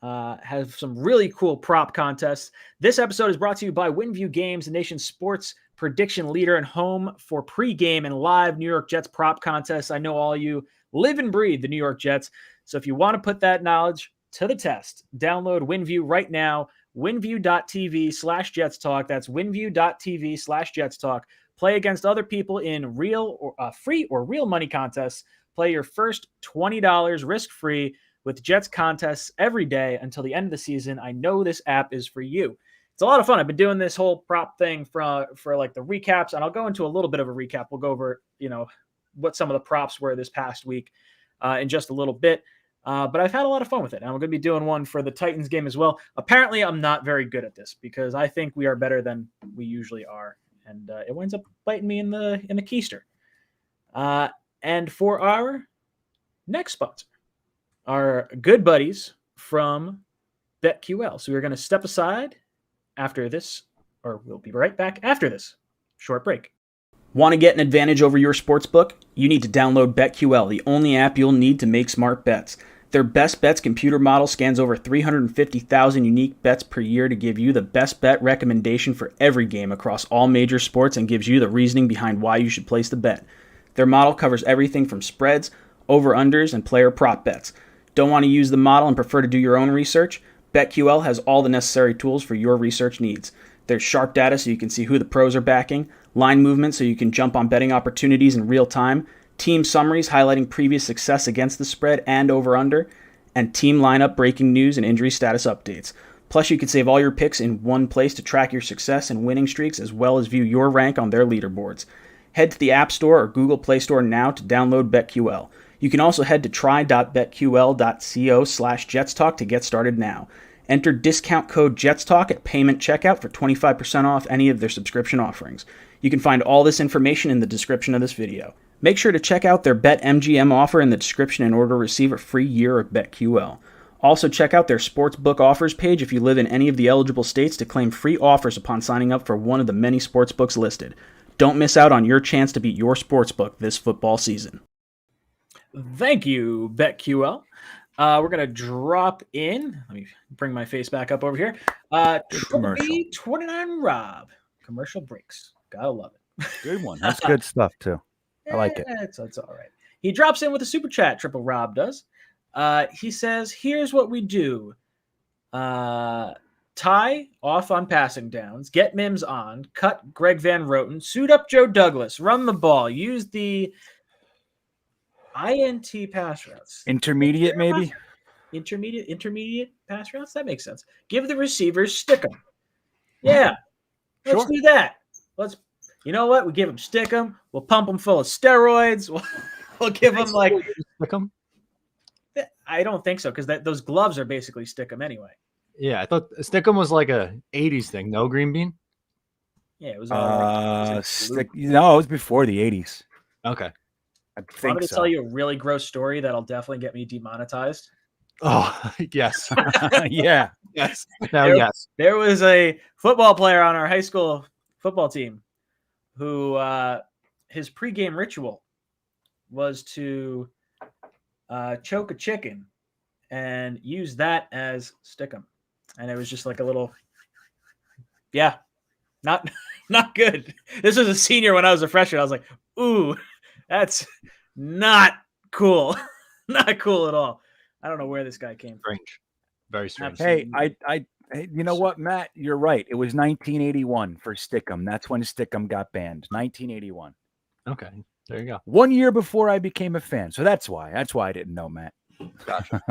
have some really cool prop contests. This episode is brought to you by WinView Games, the nation's sports prediction leader and home for pregame and live New York Jets prop contests. I know all you live and breathe the New York Jets. So if you want to put that knowledge to the test, download WinView right now. WinView.tv/Jets Talk. That's WinView.tv/Jets Talk. Play against other people in real or free or real money contests. Play your first $20 risk-free with Jets contests every day until the end of the season. I know this app is for you. It's a lot of fun. I've been doing this whole prop thing for like the recaps, and I'll go into a little bit of a recap. We'll go over, what some of the props were this past week in just a little bit. But I've had a lot of fun with it. And I'm going to be doing one for the Titans game as well. Apparently, I'm not very good at this because I think we are better than we usually are. And it winds up biting me in the keister. And for our next sponsor, our good buddies from BetQL. So we're going to step aside after this, or we'll be right back after this short break. Want to get an advantage over your sportsbook? You need to download BetQL, the only app you'll need to make smart bets. Their Best Bets computer model scans over 350,000 unique bets per year to give you the best bet recommendation for every game across all major sports and gives you the reasoning behind why you should place the bet. Their model covers everything from spreads, over-unders, and player prop bets. Don't want to use the model and prefer to do your own research? BetQL has all the necessary tools for your research needs. There's sharp data so you can see who the pros are backing, line movement so you can jump on betting opportunities in real time, team summaries highlighting previous success against the spread and over-under, and team lineup breaking news and injury status updates. Plus, you can save all your picks in one place to track your success and winning streaks as well as view your rank on their leaderboards. Head to the App Store or Google Play Store now to download BetQL. You can also head to try.betql.co/jetstalk to get started now. Enter discount code JETSTALK at payment checkout for 25% off any of their subscription offerings. You can find all this information in the description of this video. Make sure to check out their BetMGM offer in the description in order to receive a free year of BetQL. Also check out their sportsbook offers page if you live in any of the eligible states to claim free offers upon signing up for one of the many sportsbooks listed. Don't miss out on your chance to beat your sportsbook this football season. Thank you, BetQL. We're going to drop in. Let me bring my face back up over here. Triple B 29 Rob. Commercial breaks. Gotta love it. Good one. That's good stuff, too. I like it. It's all right. He drops in with a super chat, Triple Rob does. He says, here's what we do. Tie off on passing downs. Get Mims on. Cut Greg Van Roten. Suit up Joe Douglas. Run the ball. Use the INT pass routes. Intermediate, maybe? Intermediate pass routes? That makes sense. Give the receivers, stick them. Yeah. Let's do that. You know what? We give them stick them. We'll pump them full of steroids. We'll give them like stick them. I don't think so because those gloves are basically stick them anyway. Yeah, I thought stick 'em was like a '80s thing. No, Green Bean. Yeah, it was. No, it was before the '80s. Okay. I think I'm going to so. tell you a really gross story that'll definitely get me demonetized. Oh, yes. Yeah. Yes. Now, yes. There was a football player on our high school football team who his pregame ritual was to choke a chicken and use that as stickum. And it was just like a little, not good. This was a senior when I was a freshman. I was like, ooh, that's not cool. Not cool at all. I don't know where this guy came from. Strange. Very strange. Hey, you know what, Matt? You're right. It was 1981 for Stickum. That's when Stickum got banned. 1981. Okay. There you go. 1 year before I became a fan. So that's why. That's why I didn't know, Matt. Gotcha.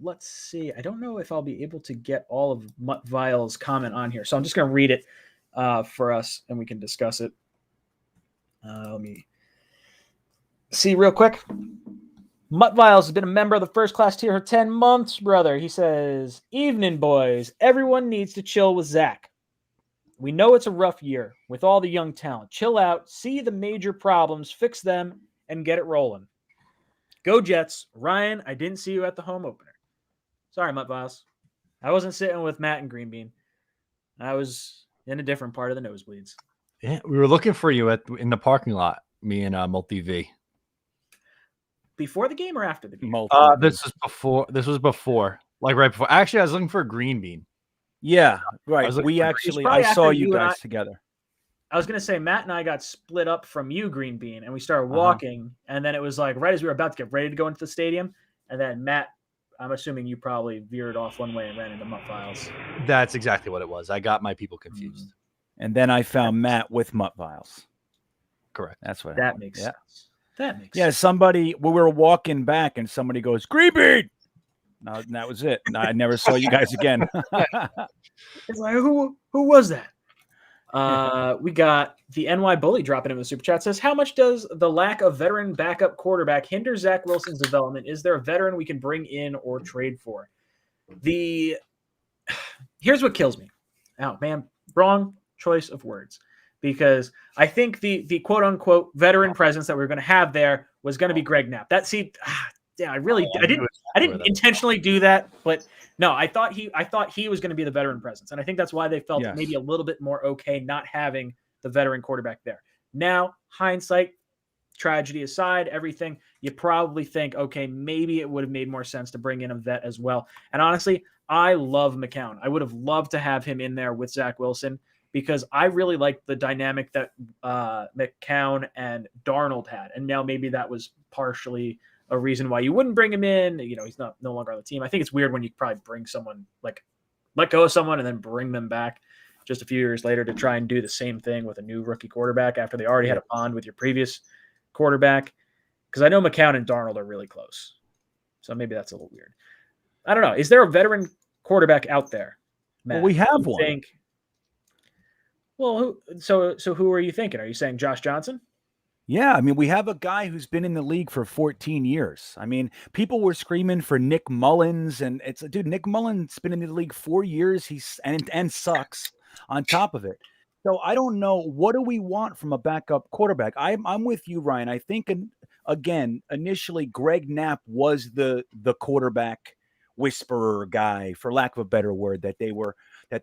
Let's see. I don't know if I'll be able to get all of Mutt Vile's comment on here. So I'm just going to read it for us and we can discuss it. Let me see real quick. Mutt Viles has been a member of the first class tier for 10 months, brother. He says, evening, boys. Everyone needs to chill with Zach. We know it's a rough year with all the young talent. Chill out, see the major problems, fix them, and get it rolling. Go Jets. Ryan, I didn't see you at the home opener. Sorry, Mutt Viles. I wasn't sitting with Matt and Green Bean. I was in a different part of the nosebleeds. Yeah, we were looking for you in the parking lot, me and Multi V. before the game or after the game? Multiple This was before, like right before. Actually, I was looking for a green bean. Yeah, right. was looking We for- actually, probably I saw after you you and guys I- together. I was gonna say Matt and I got split up from you, Green Bean, and we started Uh-huh. walking, and then it was like right as we were about to get ready to go into the stadium, and then Matt, I'm assuming you probably veered off one way and ran into Mutt Files. That's exactly what it was. I got my people confused. And then I found Matt with Mutt Viles. Correct. That's what That happened. makes Yeah. sense. That makes Yeah, sense. somebody, we were walking back and somebody goes, Green Bean! No, and that was it. I never saw you guys again. It's like who was that? We got the NY Bully dropping in the super chat. Says, how much does the lack of veteran backup quarterback hinder Zach Wilson's development? Is there a veteran we can bring in or trade for? Here's what kills me. Oh man, wrong choice of words. Because I think the quote unquote veteran presence that we are going to have there was going to be Greg Knapp. I didn't intentionally do that, but no, I thought he was going to be the veteran presence, and I think that's why they felt Yes. maybe a little bit more okay not having the veteran quarterback there. Now, hindsight, tragedy aside, everything, you probably think, okay, maybe it would have made more sense to bring in a vet as well. And honestly, I love McCown. I would have loved to have him in there with Zach Wilson because I really liked the dynamic that McCown and Darnold had, and now maybe that was partially a reason why you wouldn't bring him in. You know, he's no longer on the team. I think it's weird when you probably bring someone, like let go of someone and then bring them back just a few years later to try and do the same thing with a new rookie quarterback after they already had a bond with your previous quarterback. Because I know McCown and Darnold are really close. So maybe that's a little weird. I don't know. Is there a veteran quarterback out there, Matt? Well, we have one. So who are you thinking? Are you saying Josh Johnson? Yeah, I mean, we have a guy who's been in the league for 14 years. I mean, people were screaming for Nick Mullins, and dude, Nick Mullins been in the league 4 years. He's and sucks on top of it. So I don't know, what do we want from a backup quarterback? I'm with you, Ryan. I think again, initially Greg Knapp was the quarterback whisperer guy, for lack of a better word, that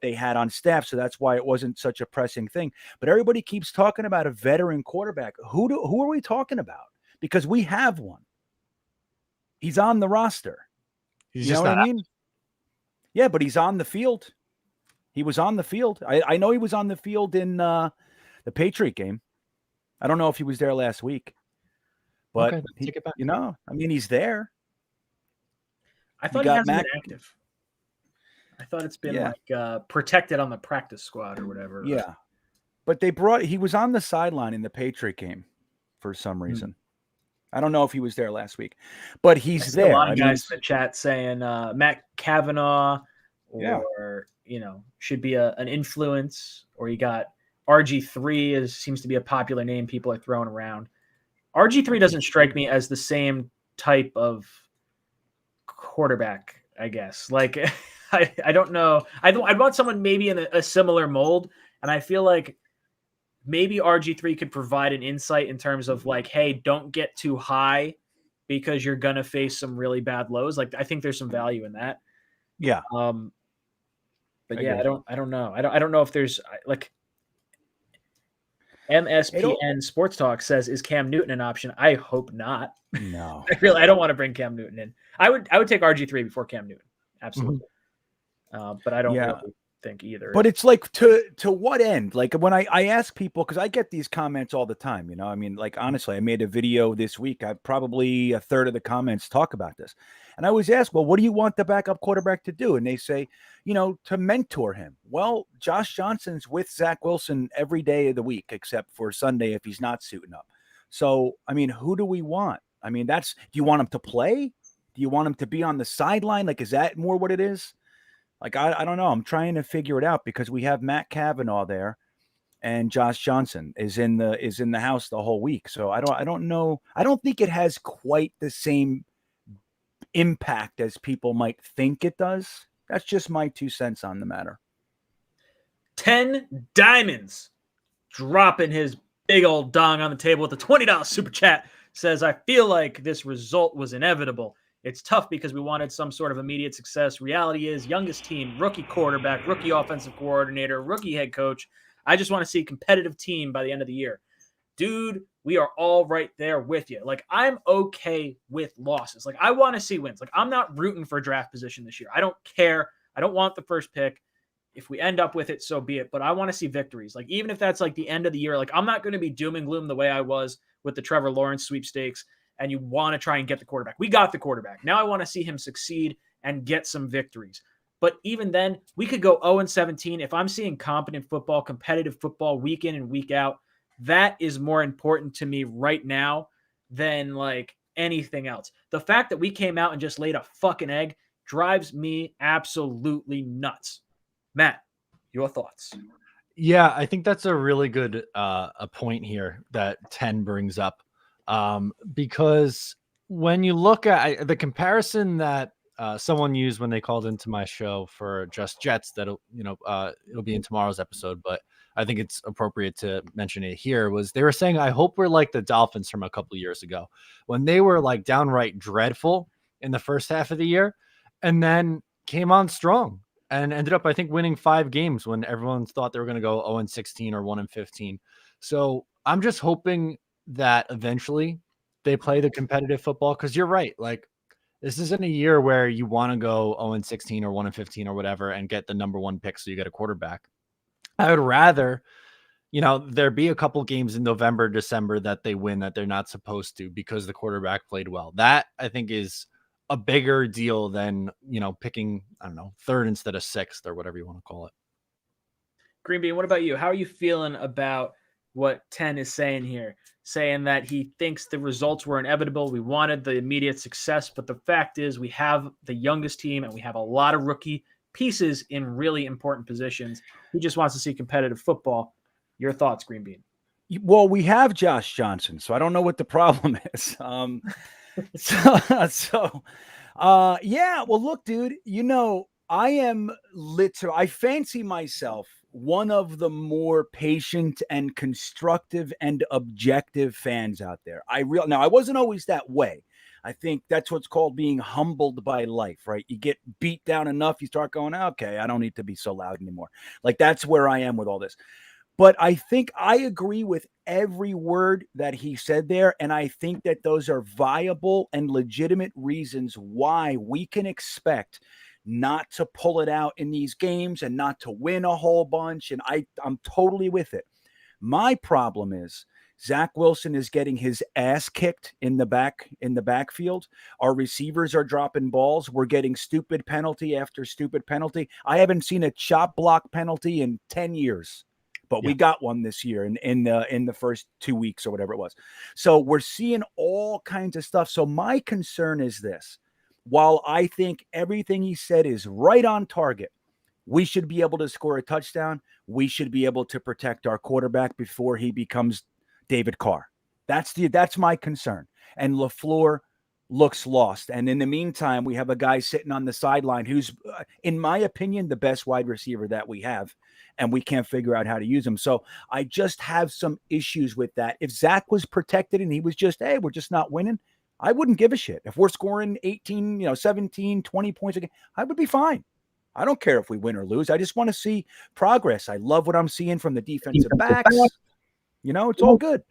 they had on staff. So that's why it wasn't such a pressing thing. But everybody keeps talking about a veteran quarterback. Who are we talking about? Because we have one. He's on the roster. He's You know what I mean? Yeah, but he's on the field. He was on the field. I know he was on the field in the Patriot game. I don't know if he was there last week. But, Okay, take it back. I mean, he's there. I thought he hasn't been active. I thought it's been like protected on the practice squad or whatever. Yeah. But he was on the sideline in the Patriot game for some reason. I don't know if he was there last week, but he's there. A lot of guys in the chat saying Matt Kavanaugh or, should be an influence, or you got RG3 seems to be a popular name people are throwing around. RG3 doesn't strike me as the same type of quarterback, I guess. Like, I don't know. I'd want someone maybe in a similar mold, and I feel like maybe RG3 could provide an insight in terms of like, hey, don't get too high because you're gonna face some really bad lows. Like, I think there's some value in that. Yeah. But I don't know. I don't know if there's like MSPN Sports Talk says, is Cam Newton an option? I hope not. No. I don't want to bring Cam Newton in. I would take RG3 before Cam Newton. Absolutely. But I don't really think either. But it's like, to what end? Like, when I ask people, because I get these comments all the time, I mean, like, honestly, I made a video this week. Probably a third of the comments talk about this. And I always ask, well, what do you want the backup quarterback to do? And they say, to mentor him. Well, Josh Johnson's with Zach Wilson every day of the week, except for Sunday if he's not suiting up. So, I mean, who do we want? I mean, do you want him to play? Do you want him to be on the sideline? Like, is that more what it is? Like, I don't know. I'm trying to figure it out because we have Matt Kavanaugh there, and Josh Johnson is in the house the whole week. So I don't know. I don't think it has quite the same impact as people might think it does. That's just my 2 cents on the matter. 10 Diamonds dropping his big old dong on the table with a $20 super chat. Says, I feel like this result was inevitable. It's tough because we wanted some sort of immediate success. Reality is, youngest team, rookie quarterback, rookie offensive coordinator, rookie head coach. I just want to see a competitive team by the end of the year. dude, we are all right there with you. Like, I'm okay with losses. Like, I want to see wins. Like, I'm not rooting for draft position this year. I don't care. I don't want the first pick. If we end up with it, so be it. But I want to see victories. Like, even if that's like the end of the year, like, I'm not going to be doom and gloom the way I was with the Trevor Lawrence sweepstakes. And you want to try and get the quarterback. We got the quarterback. Now I want to see him succeed and get some victories. But even then, we could go 0-17. If I'm seeing competent football, competitive football week in and week out, that is more important to me right now than like anything else. The fact that we came out and just laid a fucking egg drives me absolutely nuts. Matt, your thoughts? Yeah, I think that's a really good a point here that 10 brings up. Because when you look at the comparison that someone used when they called into my show for Just Jets, that it'll be in tomorrow's episode, but I think it's appropriate to mention it here, was they were saying, I hope we're like the Dolphins from a couple of years ago when they were like downright dreadful in the first half of the year and then came on strong and ended up, I think, winning 5 games when everyone thought they were going to go 0-16 or 1-15. So I'm just hoping that eventually they play the competitive football, because you're right. Like, this isn't a year where you want to go 0-16 or 1-15 or whatever and get the number 1 pick so you get a quarterback. I would rather, there be a couple games in November, December that they win that they're not supposed to because the quarterback played well. That, I think, is a bigger deal than, picking, I don't know, 3rd instead of 6th or whatever you want to call it. Green Bean, what about you? How are you feeling about what 10 is saying here? Saying that he thinks the results were inevitable. We wanted the immediate success, but the fact is we have the youngest team and we have a lot of rookie pieces in really important positions. He just wants to see competitive football. Your thoughts, Green Bean? Well, we have Josh Johnson, so I don't know what the problem is. Yeah. Well, look, dude, I am I fancy myself one of the more patient and constructive and objective fans out there. Now, I wasn't always that way. I think that's what's called being humbled by life, right? You get beat down enough, you start going, okay, I don't need to be so loud anymore. Like, that's where I am with all this. But I think I agree with every word that he said there. And I think that those are viable and legitimate reasons why we can expect not to pull it out in these games and not to win a whole bunch. And I'm totally with it. My problem is Zach Wilson is getting his ass kicked in the backfield. Our receivers are dropping balls. We're getting stupid penalty after stupid penalty. I haven't seen a chop block penalty in 10 years. But we got one this year in the first 2 weeks or whatever it was. So we're seeing all kinds of stuff. So my concern is this. While I think everything he said is right on target, we should be able to score a touchdown. We should be able to protect our quarterback before he becomes David Carr. That's my concern. And LaFleur looks lost. And in the meantime, we have a guy sitting on the sideline who's, in my opinion, the best wide receiver that we have. And we can't figure out how to use him. So I just have some issues with that. If Zach was protected and he was just, hey, we're just not winning, I wouldn't give a shit. If we're scoring 18, 17, 20 points a game, I would be fine. I don't care if we win or lose. I just want to see progress. I love what I'm seeing from the defensive backs. It's all good.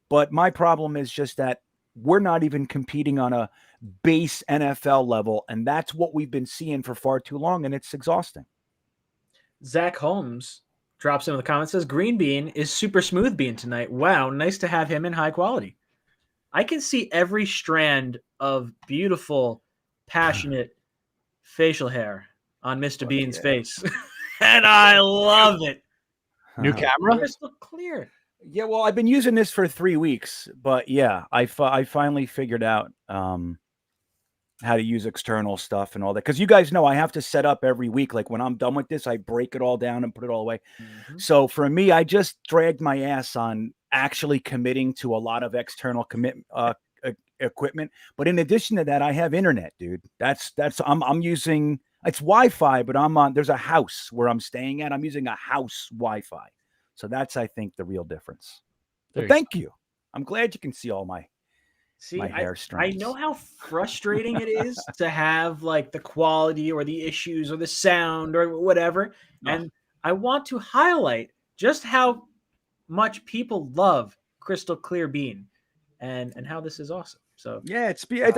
But my problem is just that we're not even competing on a base NFL level. And that's what we've been seeing for far too long. And it's exhausting. Zach Holmes drops in the comments, says Green Bean is super smooth bean tonight. Wow, nice to have him in high quality. I can see every strand of beautiful, passionate facial hair on Mr. Bean's face. And I love it. New camera? Crystal clear. Yeah, well, I've been using this for 3 weeks, but yeah, I finally figured out how to use external stuff and all that. Because you guys know I have to set up every week. Like, when I'm done with this, I break it all down and put it all away. Mm-hmm. So for me, I just dragged my ass on actually committing to a lot of external equipment. But in addition to that, I have internet, dude. I'm using, it's Wi-Fi, but there's a house where I'm staying at. I'm using a house Wi-Fi. So that's, I think, the real difference. But thank you. I'm glad you can see all my hair strands. I know how frustrating it is to have like the quality or the issues or the sound or whatever. Oh. And I want to highlight just how much people love crystal clear bean, and how this is awesome. So Yeah,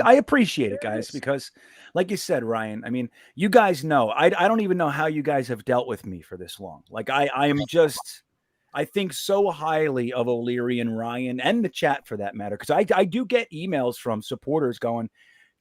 I appreciate it, guys, because like you said, Ryan, I mean, you guys know, I don't even know how you guys have dealt with me for this long. Like I am just, I think so highly of O'Leary and Ryan and the chat for that matter. Cause I do get emails from supporters going,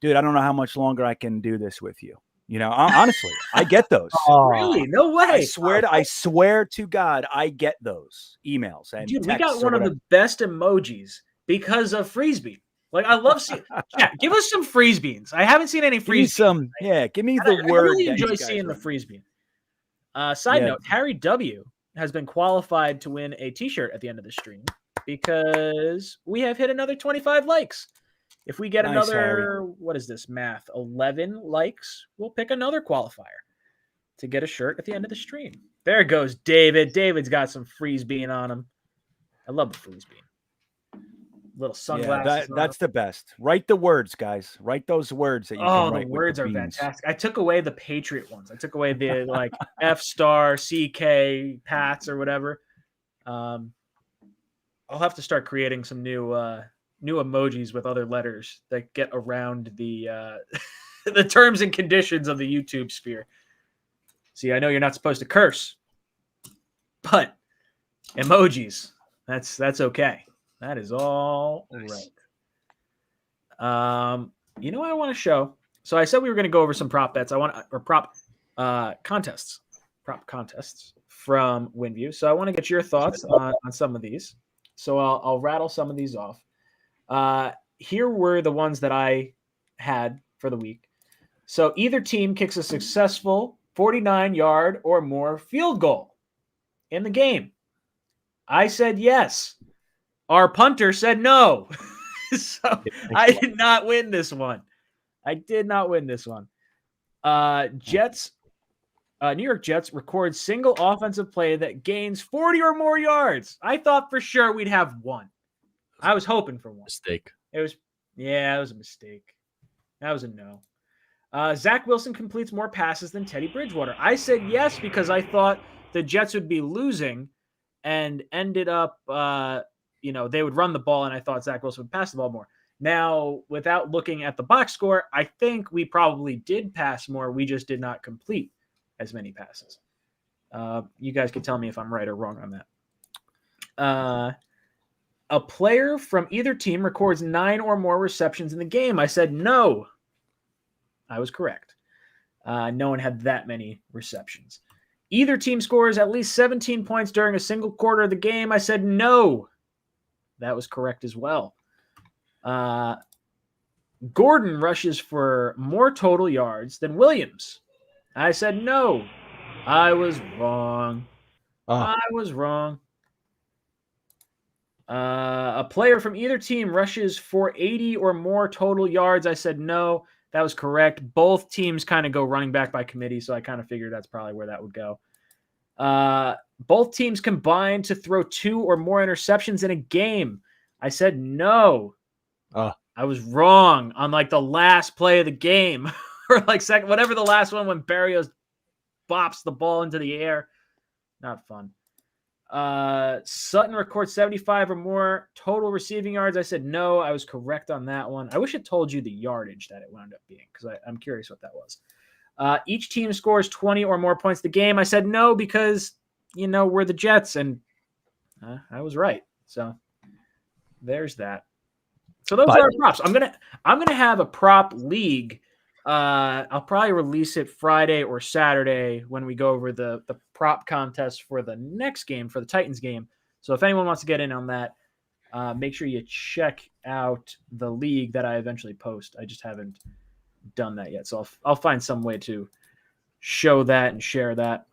dude, I don't know how much longer I can do this with you. You know, honestly, I get those. Really, no way. I swear to God, I get those emails and dude, we got texts or one of whatever. the best emojis because of freeze bean. Like I love seeing. Yeah, give us some freeze beans. I haven't seen any Give me freeze. some, yeah, give me the I word. really that enjoy you guys seeing the run. freeze bean. Side Yeah. note: Harry W has been qualified to win a T-shirt at the end of the stream because we have hit another 25 likes. If we get Nice, another, Harry. what is this math? 11 likes, we'll pick another qualifier to get a shirt at the end of the stream. There goes David. David's got some freeze bean on him. I love the freeze bean. Little sunglasses. Yeah, that's the best. Write the words, guys. Write those words that you can write. The words with are the beans. fantastic. I took away the Patriot ones. I took away the like F star, CK, Pats, or whatever. I'll have to start creating some new emojis with other letters that get around the the terms and conditions of the YouTube sphere. See, I know you're not supposed to curse, but emojis, that's okay. That is all Nice. right. You know what I want to show? So I said we were going to go over some prop bets. Prop contests from WinView. So I want to get your thoughts on some of these. So I'll rattle some of these off. Here were the ones that I had for the week. So either team kicks a successful 49-yard or more field goal in the game. I said yes. Our punter said no. So I did not win this one. New York Jets record single offensive play that gains 40 or more yards. I thought for sure we'd have one. I was hoping for one. Mistake. It was a mistake. That was a no. Zach Wilson completes more passes than Teddy Bridgewater. I said yes because I thought the Jets would be losing and ended up, they would run the ball, and I thought Zach Wilson would pass the ball more. Now, without looking at the box score, I think we probably did pass more. We just did not complete as many passes. You guys can tell me if I'm right or wrong on that. A player from either team records 9 or more receptions in the game. I said no. I was correct. No one had that many receptions. Either team scores at least 17 points during a single quarter of the game. I said no. That was correct as well. Gordon rushes for more total yards than Williams. I said no. I was wrong. I was wrong. A player from either team rushes for 80 or more total yards. I said no. That was correct. Both teams kind of go running back by committee, so I kind of figured that's probably where that would go. Both teams combined to throw 2 or more interceptions in a game. I said no. I was wrong on like the last play of the game or like second, whatever the last one when Berrios bops the ball into the air. Not fun. Sutton records 75 or more total receiving yards. I said no. I was correct on that one. I wish it told you the yardage that it wound up being because I'm curious what that was. Each team scores 20 or more points the game. I said no because, we're the Jets, and I was right. So there's that. So those are our props. I'm gonna have a prop league. I'll probably release it Friday or Saturday when we go over the prop contest for the next game, for the Titans game. So if anyone wants to get in on that, make sure you check out the league that I eventually post. I just haven't done that yet. So I'll find some way to show that and share that.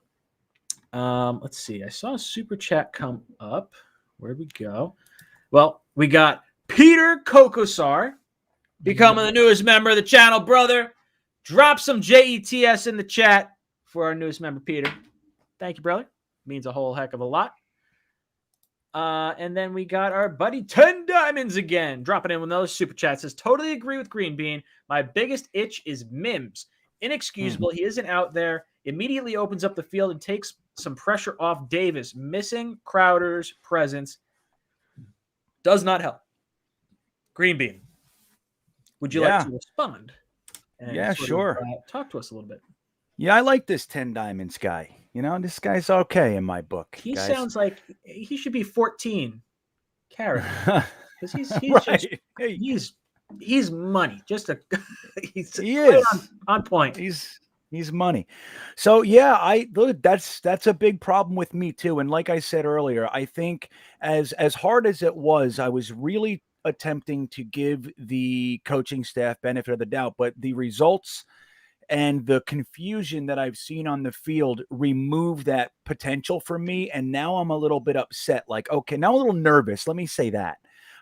Let's see. I saw a super chat come up. Where'd we go? Well, we got Peter Kokosar becoming the newest member of the channel, brother. Drop some JETS in the chat for our newest member, Peter. Thank you, brother. Means a whole heck of a lot. And then we got our buddy 10 Diamonds again, dropping in with another super chat. Says, totally agree with Green Bean. My biggest itch is Mims. Inexcusable. He isn't out there. Immediately opens up the field and takes some pressure off Davis. Missing Crowder's presence Does not help. Green Bean, would you like Yeah. to respond? And Yeah, sort of, sure. talk to us a little bit. Yeah, I like this 10 Diamonds guy. You know, this guy's okay in my book. He guys. sounds like he should be 14 carat because he's right. just Hey, he's money. Just a he's he right is on point. He's money. So yeah, that's a big problem with me too. And like I said earlier, I think as hard as it was, I was really attempting to give the coaching staff benefit of the doubt, but the results and the confusion that I've seen on the field remove that potential for me. And now I'm a little bit upset. Like, okay, now I'm a little nervous. Let me say that.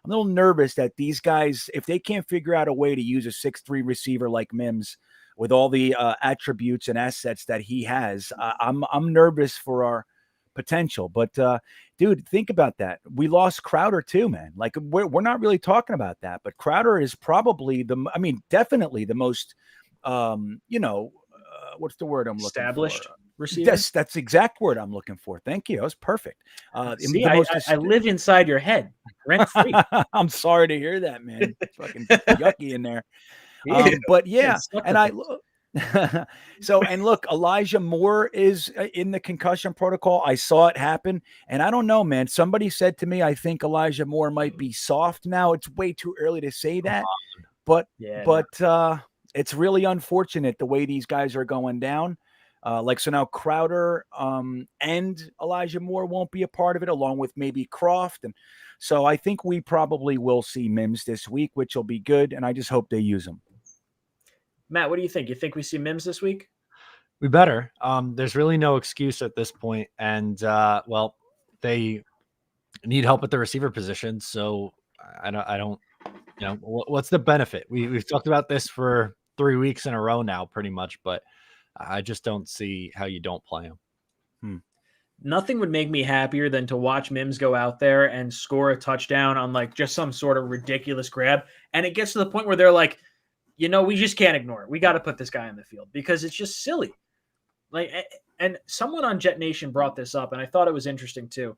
I'm a little nervous that these guys, if they can't figure out a way to use a 6'3" receiver like Mims with all the attributes and assets that he has, I'm nervous for our potential. But dude, think about that. We lost Crowder too, man. Like we're not really talking about that, but Crowder is probably definitely the most what's the word I'm looking Established for? receiver. Yes, that's the exact word I'm looking for. Thank you. That was perfect. See, I live inside your head, rent free. I'm sorry to hear that, man. It's fucking yucky in there. But yeah, and look, Elijah Moore is in the concussion protocol. I saw it happen, and I don't know, man. Somebody said to me, I think Elijah Moore might be soft now. It's way too early to say that, but it's really unfortunate the way these guys are going down. So now Crowder and Elijah Moore won't be a part of it, along with maybe Croft. And so I think we probably will see Mims this week, which will be good. And I just hope they use him. Matt, what do you think? You think we see Mims this week? We better. There's really no excuse at this point. And, they need help at the receiver position. So I don't, what's the benefit? We've talked about this for 3 weeks in a row now, pretty much, but I just don't see how you don't play him. Nothing would make me happier than to watch Mims go out there and score a touchdown on like just some sort of ridiculous grab. And it gets to the point where they're like, we just can't ignore it. We got to put this guy on the field because it's just silly. And someone on Jet Nation brought this up, and I thought it was interesting too.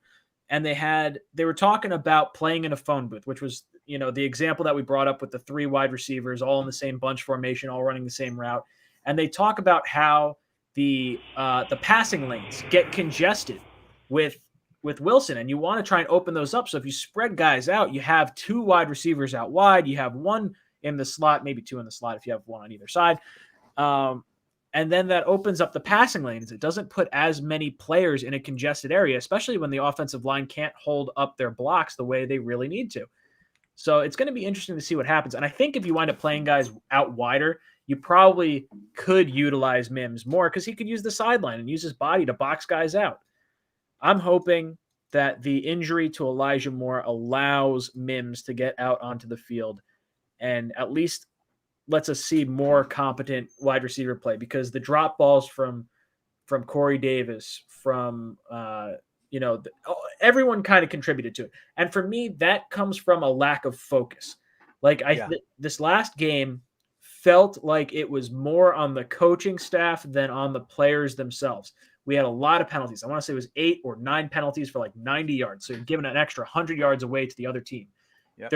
And they were talking about playing in a phone booth, which was, the example that we brought up with the 3 wide receivers, all in the same bunch formation, all running the same route. And they talk about how the passing lanes get congested with Wilson, and you want to try and open those up. So if you spread guys out, you have 2 wide receivers out wide, you have 1 in the slot, maybe 2 in the slot if you have 1 on either side. And then that opens up the passing lanes. It doesn't put as many players in a congested area, especially when the offensive line can't hold up their blocks the way they really need to. So it's going to be interesting to see what happens. And I think if you wind up playing guys out wider, you probably could utilize Mims more because he could use the sideline and use his body to box guys out. I'm hoping that the injury to Elijah Moore allows Mims to get out onto the field and at least lets us see more competent wide receiver play, because the drop balls from Corey Davis, from everyone kind of contributed to it. And for me, that comes from a lack of focus. This last game felt like it was more on the coaching staff than on the players themselves. We had a lot of penalties. I want to say it was 8 or 9 penalties for like 90 yards. So you're giving an extra 100 yards away to the other team. Yep.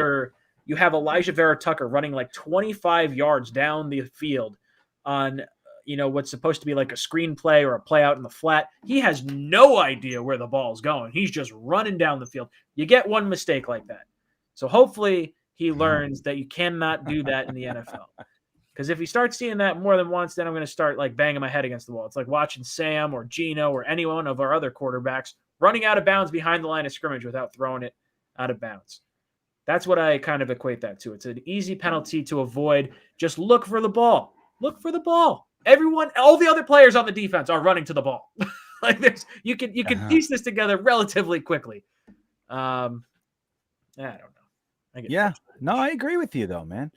You have Elijah Vera Tucker running like 25 yards down the field on, what's supposed to be like a screen play or a play out in the flat. He has no idea where the ball's going. He's just running down the field. You get one mistake like that. So hopefully he learns that you cannot do that in the NFL. Because if he starts seeing that more than once, then I'm going to start like banging my head against the wall. It's like watching Sam or Gino or any one of our other quarterbacks running out of bounds behind the line of scrimmage without throwing it out of bounds. That's what I kind of equate that to. It's an easy penalty to avoid. Just look for the ball. Look for the ball. All the other players on the defense are running to the ball. You can piece this together relatively quickly. I don't know. I agree with you though, man.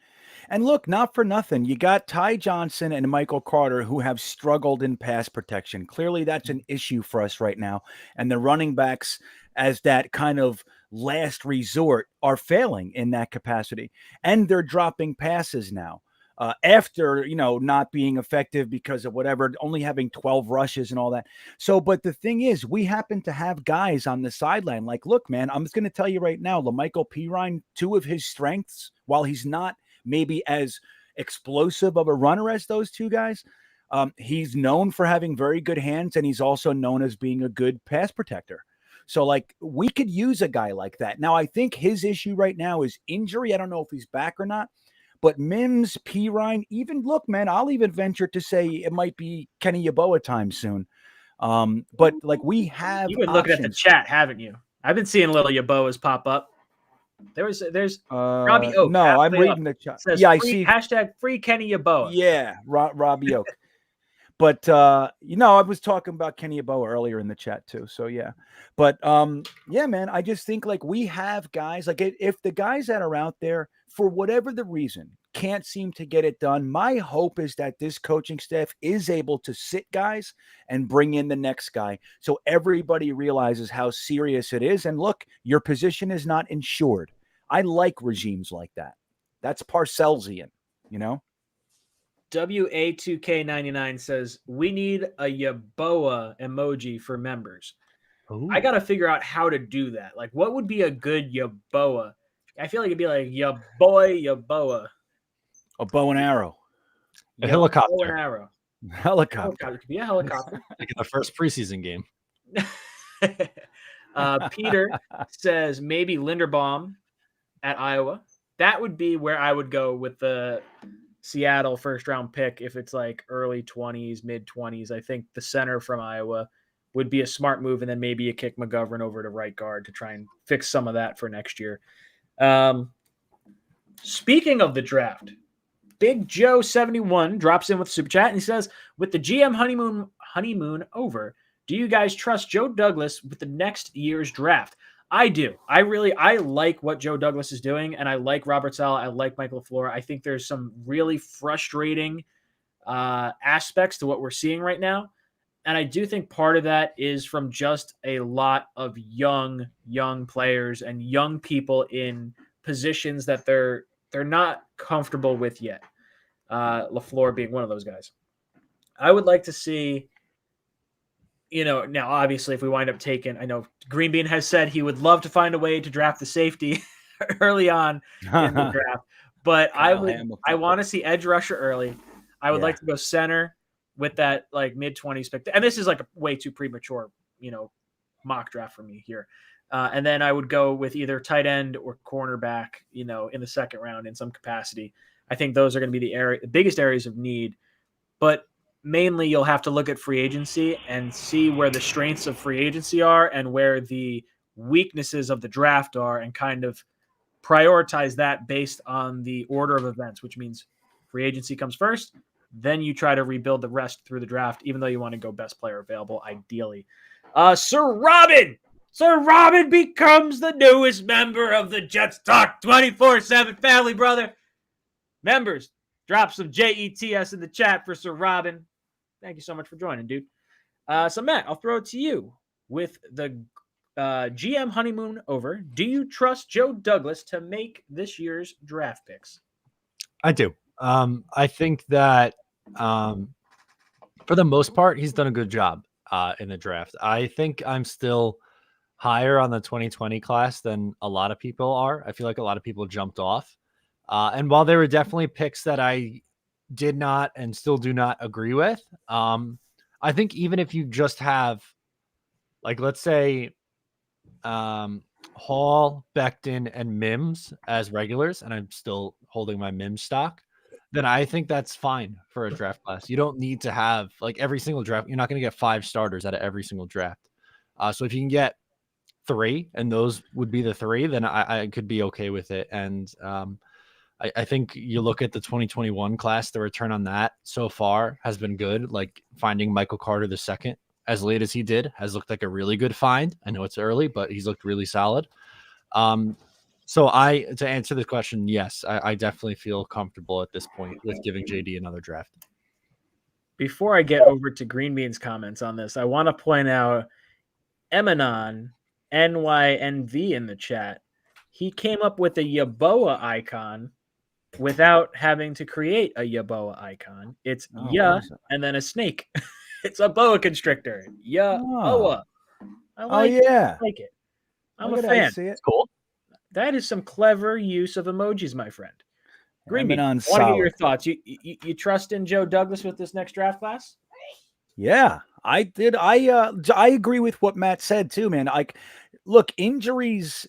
And look, not for nothing, you got Ty Johnson and Michael Carter who have struggled in pass protection. Clearly, that's an issue for us right now. And the running backs, as that kind of last resort, are failing in that capacity. And they're dropping passes now. after, not being effective because of whatever, only having 12 rushes and all that. So, but the thing is, we happen to have guys on the sideline. Like, look, man, I'm just going to tell you right now, 𝐼𝐼 Pirine, two of his strengths, while he's not maybe as explosive of a runner as those two guys, he's known for having very good hands, and he's also known as being a good pass protector. So, like, we could use a guy like that. Now, I think his issue right now is injury. I don't know if he's back or not. But Mims, Pirine, even look, man, I'll even venture to say it might be Kenny Yeboah time soon. But like, we have You've been looking at the options. chat, haven't you? I've been seeing little Yeboahs pop up. There's Robbie Oak. No, I'm halfway reading up. the chat. Says Yeah, I free, see. hashtag free Kenny Yeboah. Yeah, Robbie Oak. But I was talking about Kenny Yeboah earlier in the chat too. So yeah. But yeah, man, I just think like we have guys, like if the guys that are out there, for whatever the reason, can't seem to get it done, my hope is that this coaching staff is able to sit guys and bring in the next guy, so everybody realizes how serious it is. And look, your position is not insured. I like regimes like that. That's Parcellsian, WA2K99 says, we need a Yeboah emoji for members. Ooh. I got to figure out how to do that. Like, what would be a good Yeboah? I feel like it'd be like, ya boy, Yeboah. A bow and arrow. A Bow and helicopter. arrow. Helicopter. It could be a helicopter. Like in the first preseason game. Peter says maybe Linderbaum at Iowa. That would be where I would go with the Seattle first round pick. If it's like early 20s, mid 20s, I think the center from Iowa would be a smart move. And then maybe you kick McGovern over to right guard to try and fix some of that for next year. Speaking of the draft, Big Joe 71 drops in with super chat and he says, with the GM honeymoon over, do you guys trust Joe Douglas with the next year's draft? I do. I like what Joe Douglas is doing, and I like Robert Saleh. I like Michael LaFleur. I think there's some really frustrating aspects to what we're seeing right now. And I do think part of that is from just a lot of young players and young people in positions that they're not comfortable with yet. LaFleur being one of those guys. I would like to see, now obviously if we wind up taking, I know Green Bean has said he would love to find a way to draft the safety early on in the draft, but I want to see edge rusher early. I would like to go center with that like mid-20s pick. And this is like a way too premature, mock draft for me here. And then I would go with either tight end or cornerback, in the second round in some capacity. I think those are going to be the biggest areas of need. But mainly you'll have to look at free agency and see where the strengths of free agency are and where the weaknesses of the draft are and kind of prioritize that based on the order of events, which means free agency comes first. Then you try to rebuild the rest through the draft, even though you want to go best player available, ideally. Sir Robin becomes the newest member of the Jets Talk 24/7 family, brother. Members, drop some JETS in the chat for Sir Robin. Thank you so much for joining, dude. So, Matt, I'll throw it to you. With the GM honeymoon over, do you trust Joe Douglas to make this year's draft picks? I do. I think that for the most part, he's done a good job in the draft. I think I'm still higher on the 2020 class than a lot of people are. I feel like a lot of people jumped off. And while there were definitely picks that I did not and still do not agree with, I think even if you just have, like, let's say Hall, Becton, and Mims as regulars, and I'm still holding my Mims stock, then I think that's fine for a draft class. You don't need to have, like, every single draft. You're not going to get 5 starters out of every single draft. So if you can get 3 and those would be the 3, then I could be okay with it. And I think you look at the 2021 class, the return on that so far has been good. Like finding Michael Carter II as late as he did has looked like a really good find. I know it's early, but he's looked really solid. So to answer the question, yes, I definitely feel comfortable at this point with giving JD another draft. Before I get over to Green Bean's comments on this, I want to point out Emanon NYNV in the chat. He came up with a Yeboah icon without having to create a YEAR icon. It's Oh, what YEAR is it? and then a snake. It's a boa constrictor. YEAR. Oh. I Oh, like it. yeah. I like it. I'm Look a at that. I fan. see it. It's cool. That is some clever use of emojis, my friend. I've been Greenbean, I on want to get your solid. thoughts. You trust in Joe Douglas with this next draft class? Yeah, I did. I agree with what Matt said too, man. Like, look, injuries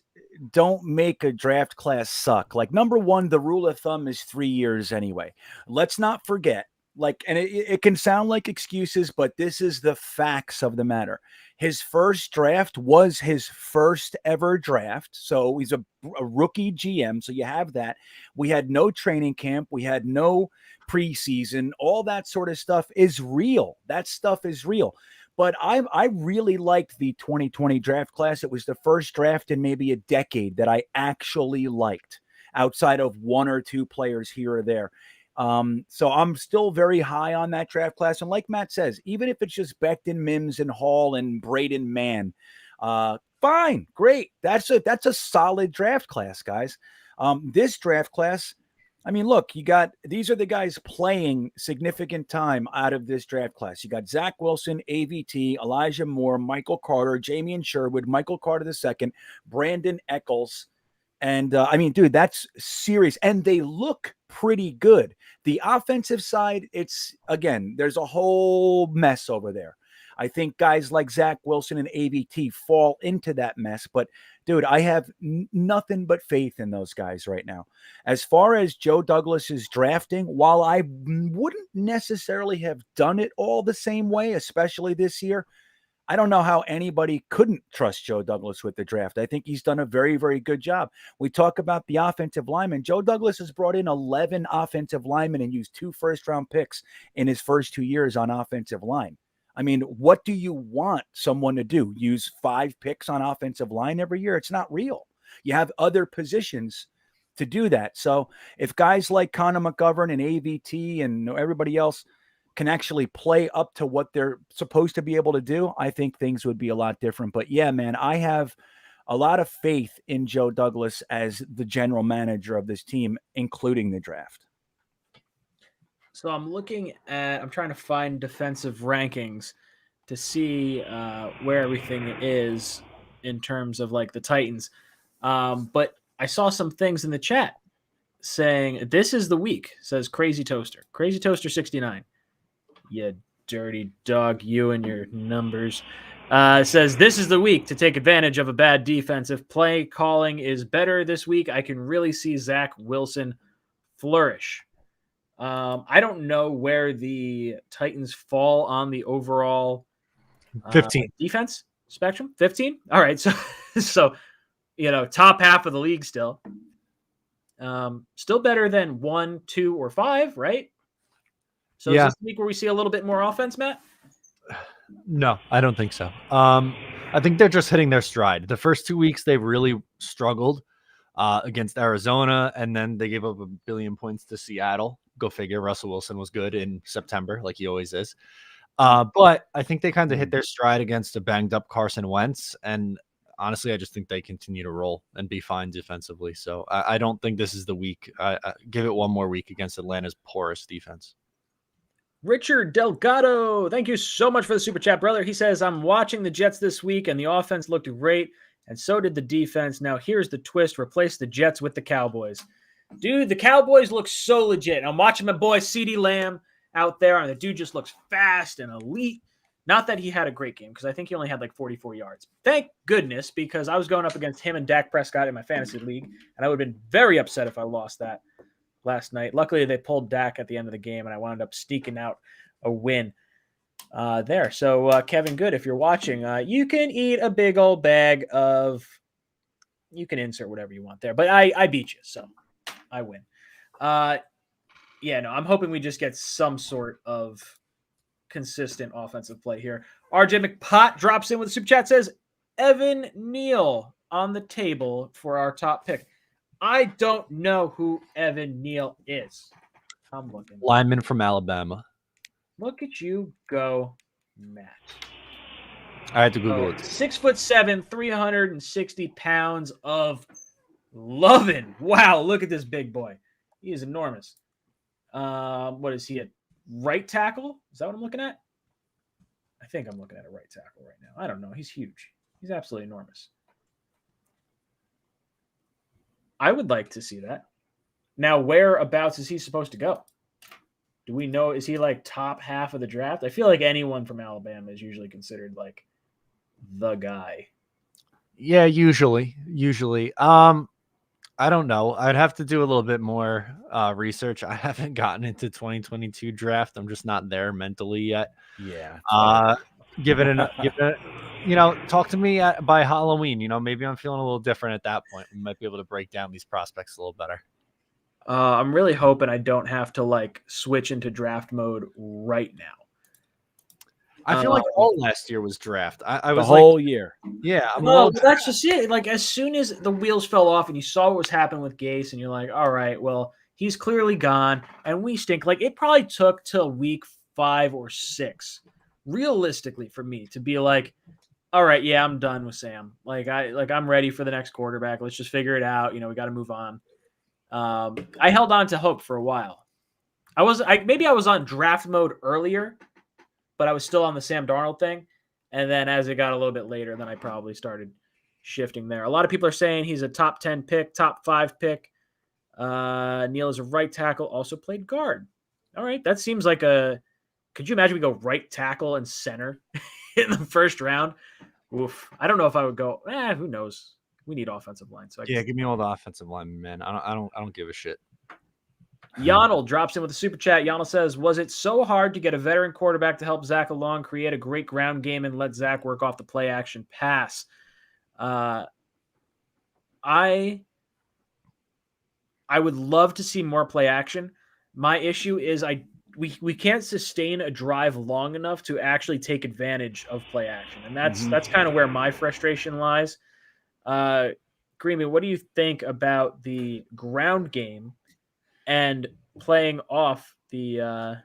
don't make a draft class suck. Like, number one, the rule of thumb is 3 years anyway. Let's not forget. Like, and it can sound like excuses, but this is the facts of the matter. His first draft was his first ever draft. So he's a rookie GM. So you have that. We had no training camp. We had no preseason. All that sort of stuff is real. That stuff is real. But I really liked the 2020 draft class. It was the first draft in maybe a decade that I actually liked, outside of one or two players here or there. So I'm still very high on that draft class. And like Matt says, even if it's just Becton, Mims, and Hall and Braden Mann, fine, great. That's a solid draft class, guys. This draft class, I mean, look, these are the guys playing significant time out of this draft class. You got Zach Wilson, AVT, Elijah Moore, Michael Carter, Jamien Sherwood, Michael Carter II, Brandon Eccles. And I mean, dude, that's serious. And they look pretty good. The offensive side, there's a whole mess over there. I think guys like Zach Wilson and AVT fall into that mess. But, dude, I have nothing but faith in those guys right now. As far as Joe Douglas's drafting, while I wouldn't necessarily have done it all the same way, especially this year, I don't know how anybody couldn't trust Joe Douglas with the draft. I think he's done a very, very good job. We talk about the offensive linemen. Joe Douglas has brought in 11 offensive linemen and used 2 first-round picks in his first 2 years on offensive line. I mean, what do you want someone to do? Use 5 picks on offensive line every year? It's not real. You have other positions to do that. So if guys like Connor McGovern and AVT and everybody else can actually play up to what they're supposed to be able to do, I think things would be a lot different. But yeah, man, I have a lot of faith in Joe Douglas as the general manager of this team, including the draft. So I'm trying to find defensive rankings to see where everything is in terms of like the Titans. But I saw some things in the chat saying this is the week, says Crazy Toaster 69. You dirty dog, you and your numbers. Says this is the week to take advantage of a bad defensive play calling is better this week. I can really see Zach Wilson flourish. I don't know where the Titans fall on the overall 15 defense spectrum. 15. All right. So, top half of the league still. Still better than 1, 2, or 5, right? So yeah. Is this the week where we see a little bit more offense, Matt? No, I don't think so. I think they're just hitting their stride. The first 2 weeks, they really struggled against Arizona, and then they gave up 1 billion points to Seattle. Go figure. Russell Wilson was good in September, like he always is. But I think they kind of hit their stride against a banged-up Carson Wentz, and honestly, I just think they continue to roll and be fine defensively. So I don't think this is the week. Give it one more week against Atlanta's porous defense. Richard Delgado, thank you so much for the super chat, brother. He says, I'm watching the Jets this week, and the offense looked great, and so did the defense. Now, here's the twist. Replace the Jets with the Cowboys. Dude, the Cowboys look so legit. I'm watching my boy CeeDee Lamb out there, and the dude just looks fast and elite. Not that he had a great game, because I think he only had like 44 yards. Thank goodness, because I was going up against him and Dak Prescott in my fantasy league, and I would have been very upset if I lost that last night. Luckily, they pulled Dak at the end of the game, and I wound up sneaking out a win there. So, Kevin Good, if you're watching, you can eat a big old bag of – you can insert whatever you want there. But I beat you, so I win. I'm hoping we just get some sort of consistent offensive play here. RJ McPot drops in with a super chat, says, Evan Neal on the table for our top pick. I don't know who Evan Neal is. I'm looking. Lineman from Alabama. Look at you go, Matt. I had to Google it. 6'7", 360 pounds of loving. Wow, look at this big boy. He is enormous. What is he at? Right tackle? Is that what I'm looking at? I think I'm looking at a right tackle right now. I don't know. He's huge. He's absolutely enormous. I would like to see that. Now, whereabouts is he supposed to go? Do we know? Is he like top half of the draft? I feel like anyone from Alabama is usually considered like the guy. Yeah, usually. I don't know. I'd have to do a little bit more research. I haven't gotten into 2022 draft. I'm just not there mentally yet. Yeah. Give it, talk to me by Halloween. Maybe I'm feeling a little different at that point. We might be able to break down these prospects a little better. I'm really hoping I don't have to like switch into draft mode right now. I feel like all last year was draft. I was the whole year. Yeah. Well, that's just it. Like as soon as the wheels fell off and you saw what was happening with Gase, and you're like, all right, well, he's clearly gone, and we stink. Like it probably took till week 5 or 6, realistically, for me to be like, all right, yeah, I'm done with Sam. I'm ready for the next quarterback. Let's just figure it out. We got to move on. I held on to hope for a while. Maybe I was on draft mode earlier, but I was still on the Sam Darnold thing. And then as it got a little bit later, then I probably started shifting there. A lot of people are saying he's a top 10 pick, top 5 pick. Neil is a right tackle, also played guard. All right, that seems like could you imagine we go right tackle and center in the first round? Oof. I don't know if I would go, who knows? We need offensive line. So give me all the offensive linemen, man. I don't give a shit. Yonel drops in with a super chat. Yonel says, was it so hard to get a veteran quarterback to help Zach along, create a great ground game, and let Zach work off the play action pass? I would love to see more play action. My issue is we can't sustain a drive long enough to actually take advantage of play action. And that's kind of where my frustration lies. Greemy, what do you think about the ground game and playing off the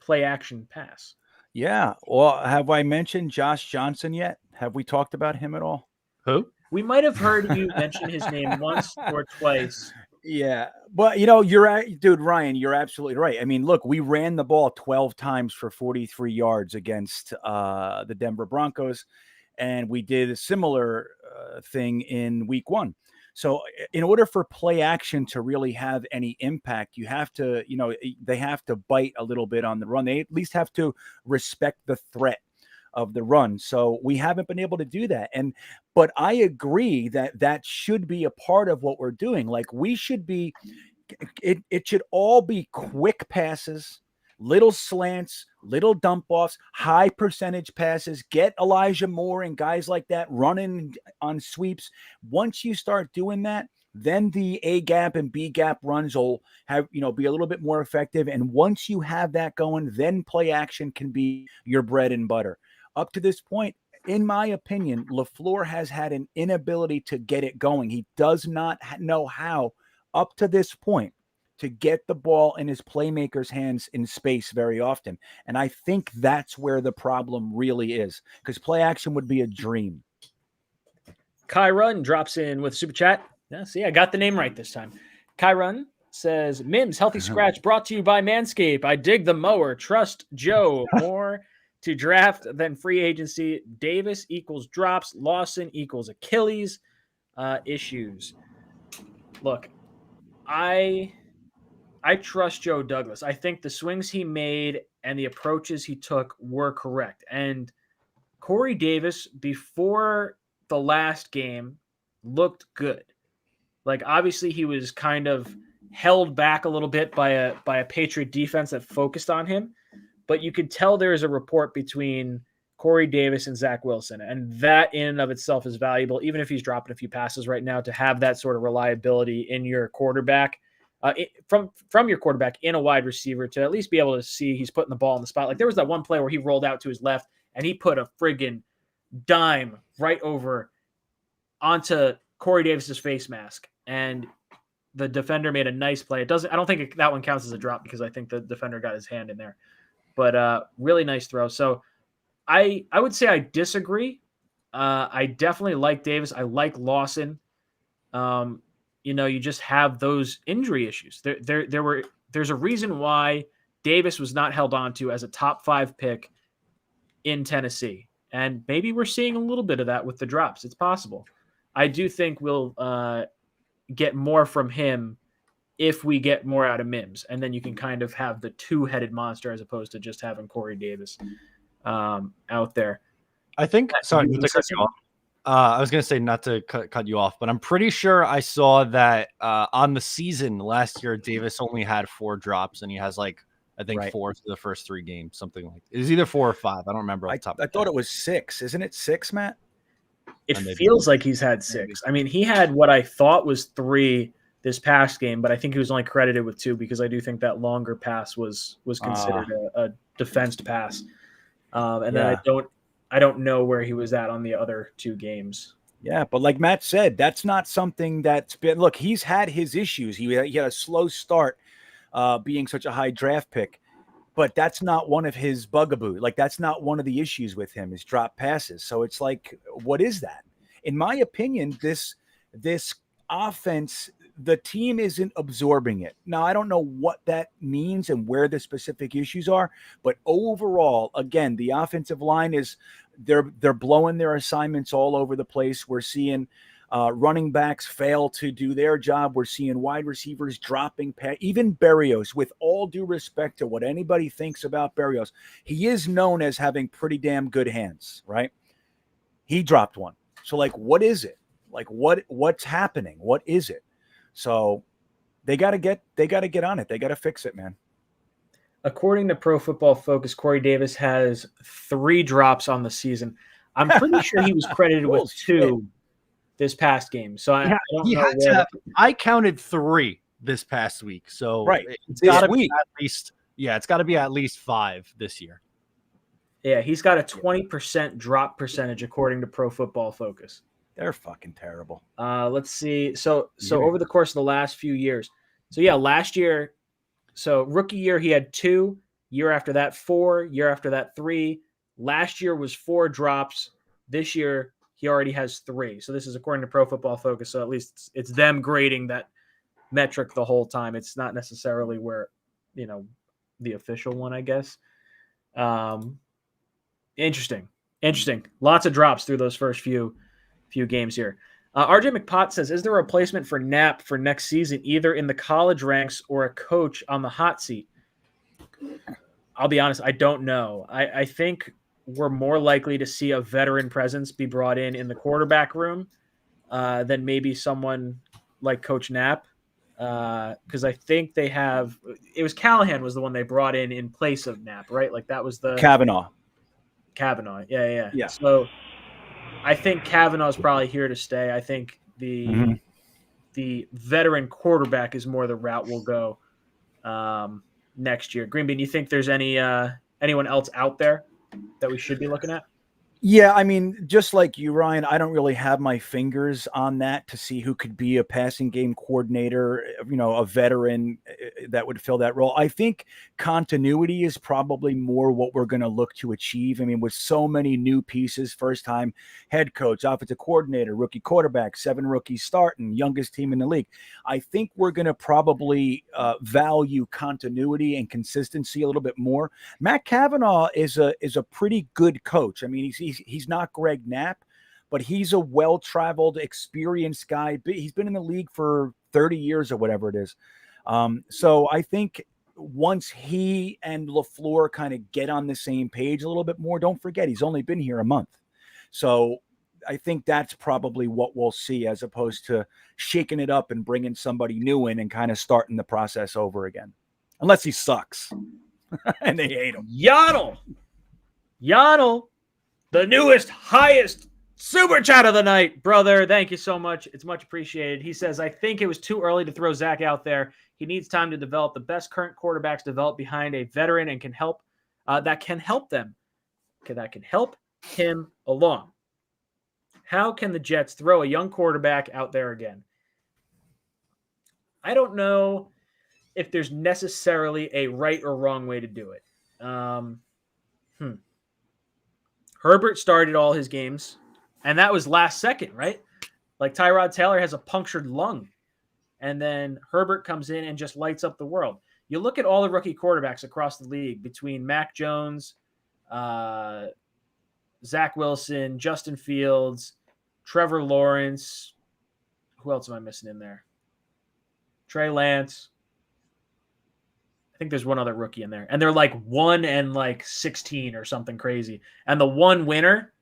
play action pass? Yeah. Well, have I mentioned Josh Johnson yet? Have we talked about him at all? Who? We might have heard you mention his name once or twice. Yeah. But, you're right, dude, Ryan, you're absolutely right. I mean, look, we ran the ball 12 times for 43 yards against the Denver Broncos, and we did a similar thing in week 1. So in order for play action to really have any impact, you have to, they have to bite a little bit on the run. They at least have to respect the threat of the run. So we haven't been able to do that. But I agree that should be a part of what we're doing. Like we should be, it should all be quick passes, little slants, little dump offs, high percentage passes, get Elijah Moore and guys like that running on sweeps. Once you start doing that, then the A gap and B gap runs will have, be a little bit more effective. And once you have that going, then play action can be your bread and butter. Up to this point, in my opinion, LaFleur has had an inability to get it going. He does not know how, up to this point, to get the ball in his playmakers' hands in space very often. And I think that's where the problem really is, because play action would be a dream. Kyron drops in with super chat. Yeah, see, I got the name right this time. Kyron says, Mims, Healthy Scratch brought to you by Manscaped. I dig the mower. Trust Joe more to draft than free agency. Davis equals drops. Lawson equals Achilles issues. Look, I trust Joe Douglas. I think the swings he made and the approaches he took were correct. And Corey Davis, before the last game, looked good. Like, obviously, he was kind of held back a little bit by a Patriot defense that focused on him. But you could tell there is a rapport between Corey Davis and Zach Wilson. And that in and of itself is valuable, even if he's dropping a few passes right now, to have that sort of reliability in your quarterback. From your quarterback in a wide receiver, to at least be able to see he's putting the ball in the spot. Like there was that one play where he rolled out to his left and he put a friggin' dime right over onto Corey Davis's face mask, and the defender made a nice play. I don't think that one counts as a drop because I think the defender got his hand in there, but really nice throw. So I would say I disagree. I definitely like Davis. I like Lawson. you just have those injury issues. There's a reason why Davis was not held on to as a top 5 pick in Tennessee. And maybe we're seeing a little bit of that with the drops. It's possible. I do think we'll get more from him if we get more out of Mims. And then you can kind of have the 2-headed monster as opposed to just having Corey Davis out there. I think, sorry, You not to cut you off. I was going to say not to cut you off, but I'm pretty sure I saw that on the season last year, Davis only had 4 drops, and he has I think 4 to the first 3 games, something like it was either 4 or 5. I don't remember off the top. I thought it was 6. Isn't it 6, Matt? It feels like he's had 6. I mean, he had what I thought was 3 this past game, but I think he was only credited with 2 because I do think that longer pass was considered a defensed pass. And then I don't know where he was at on the other 2 games. Yeah, but like Matt said, that's not something that's been. Look, he's had his issues. He had a slow start, being such a high draft pick, but that's not one of his bugaboo. Like that's not one of the issues with him is drop passes. So it's like, what is that? In my opinion, this offense, the team isn't absorbing it. Now, I don't know what that means and where the specific issues are, but overall, again, the offensive line is they're blowing their assignments all over the place. We're seeing running backs fail to do their job. We're seeing wide receivers dropping even Berrios, with all due respect to what anybody thinks about Berrios, he is known as having pretty damn good hands, right? He dropped one. So like, what is it? Like what's happening? What is it? So they got to get on it. They got to fix it, man. According to Pro Football Focus, Corey Davis has 3 drops on the season. I'm pretty sure he was credited with 2 this past game. So I don't know. I counted 3 this past week. So it's got to be at least it's got to be at least 5 this year. Yeah, he's got a 20% drop percentage according to Pro Football Focus. They're fucking terrible. Let's see. So over the course of the last few years. So yeah, last year, so rookie year he had 2, year after that 4, year after that 3. Last year was 4 drops. This year he already has 3. So this is according to Pro Football Focus. So at least it's them grading that metric the whole time. It's not necessarily where, the official one, I guess. Interesting. Lots of drops through those first few games here. RJ McPott says, is there a replacement for Knapp for next season, either in the college ranks or a coach on the hot seat? I'll be honest, I don't know. I think we're more likely to see a veteran presence be brought in the quarterback room than maybe someone like Coach Knapp. Because I think it was Callahan was the one they brought in place of Knapp, right? Like that was the Kavanaugh. Yeah. So I think Kavanaugh's probably here to stay. I think the veteran quarterback is more the route we'll go next year. Greenbean, you think there's anyone else out there that we should be looking at? Yeah, I mean, just like you, Ryan, I don't really have my fingers on that to see who could be a passing game coordinator, a veteran that would fill that role. I think continuity is probably more what we're going to look to achieve. I mean, with so many new pieces, first-time head coach, offensive coordinator, rookie quarterback, 7 rookies starting, youngest team in the league. I think we're going to probably value continuity and consistency a little bit more. Matt Kavanaugh is a pretty good coach. I mean, he's not Greg Knapp, but he's a well-traveled, experienced guy. He's been in the league for 30 years or whatever it is. So I think once he and LaFleur kind of get on the same page a little bit more, don't forget, he's only been here a month. So I think that's probably what we'll see, as opposed to shaking it up and bringing somebody new in and kind of starting the process over again. Unless he sucks and they hate him. Yonel. The newest, highest super chat of the night, brother. Thank you so much. It's much appreciated. He says, I think it was too early to throw Zach out there. He needs time to develop. The best current quarterbacks develop behind a veteran and can help that can help them. Okay, that can help him along. How can the Jets throw a young quarterback out there again? I don't know if there's necessarily a right or wrong way to do it. Herbert started all his games, and that was last second, right? Like Tyrod Taylor has a punctured lung. and then Herbert comes in and just lights up the world. You look at all the rookie quarterbacks across the league between Mac Jones, Zach Wilson, Justin Fields, Trevor Lawrence. Who else am I missing in there? Trey Lance. I think there's one other rookie in there. And they're like 1-16 or something crazy. And the one winner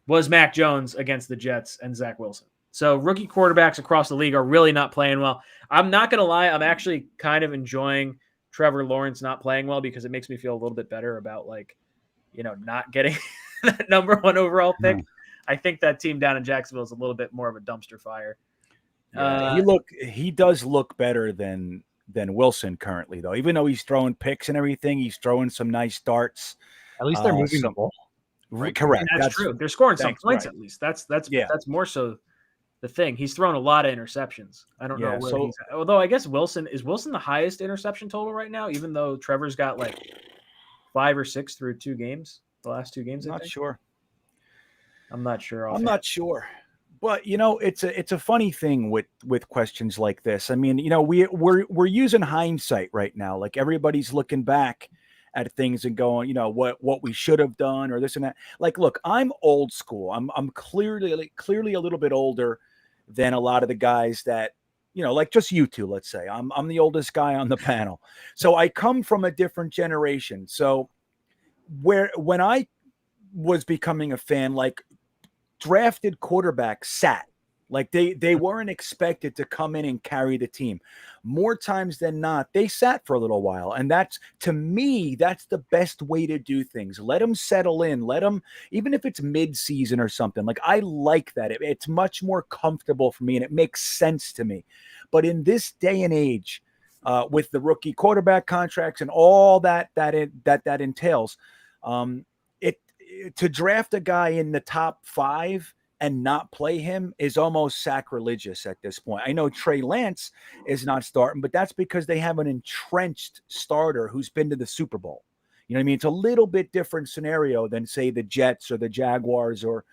was Mac Jones against the Jets and Zach Wilson. So rookie quarterbacks across the league are really not playing well. I'm not going to lie. I'm actually kind of enjoying Trevor Lawrence not playing well because it makes me feel a little bit better about not getting that number 1 overall pick. I think that team down in Jacksonville is a little bit more of a dumpster fire. Yeah, he does look better than Wilson currently, though. Even though he's throwing picks and everything, he's throwing some nice darts. At least they're moving the ball. Right, correct. That's true. They're scoring some points right. at least. That's more so the thing. He's thrown a lot of interceptions. I don't know where he's at. Although I guess Wilson the highest interception total right now, even though Trevor's got like 5 or 6 through 2 games, the last 2 games. I'm not sure. I'm not sure. But it's a funny thing with questions like this. I mean, we're using hindsight right now. Like everybody's looking back at things and going, what we should have done or this and that. Like, look, I'm old school. I'm clearly a little bit older than a lot of the guys that, like just you two, let's say. I'm the oldest guy on the panel. So I come from a different generation. So when I was becoming a fan, like drafted quarterbacks sat. Like they weren't expected to come in and carry the team. More times than not, they sat for a little while. And to me, that's the best way to do things. Let them settle in. Let them, even if it's mid-season or something, like I like that. It's much more comfortable for me and it makes sense to me. But in this day and age, with the rookie quarterback contracts and all that entails, to draft a guy in the top 5 and not play him is almost sacrilegious at this point. I know Trey Lance is not starting, but that's because they have an entrenched starter who's been to the Super Bowl. You know what I mean? It's a little bit different scenario than, say, the Jets or the Jaguars or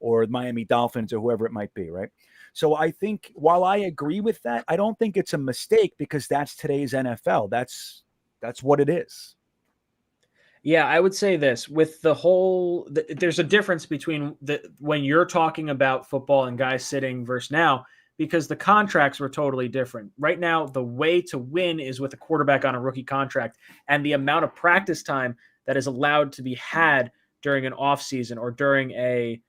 the Miami Dolphins or whoever it might be, right? So I think while I agree with that, I don't think it's a mistake because that's today's NFL. That's what it is. Yeah, I would say this with there's a difference between when you're talking about football and guys sitting versus now, because the contracts were totally different. Right now, the way to win is with a quarterback on a rookie contract, and the amount of practice time that is allowed to be had during an off season or during a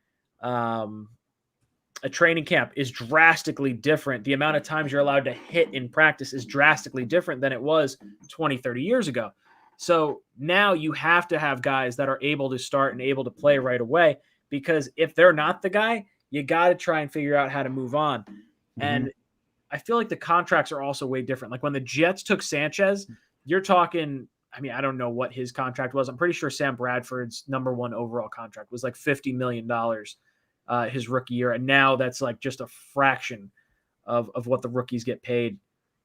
training camp is drastically different. The amount of times you're allowed to hit in practice is drastically different than it was 20, 30 years ago. So now you have to have guys that are able to start and able to play right away, because if they're not the guy, you got to try and figure out how to move on. Mm-hmm. And I feel like the contracts are also way different. Like when the Jets took Sanchez, you're talking, I mean, I don't know what his contract was. I'm pretty sure Sam Bradford's number 1 overall contract was like $50 million his rookie year. And now that's like just a fraction of what the rookies get paid.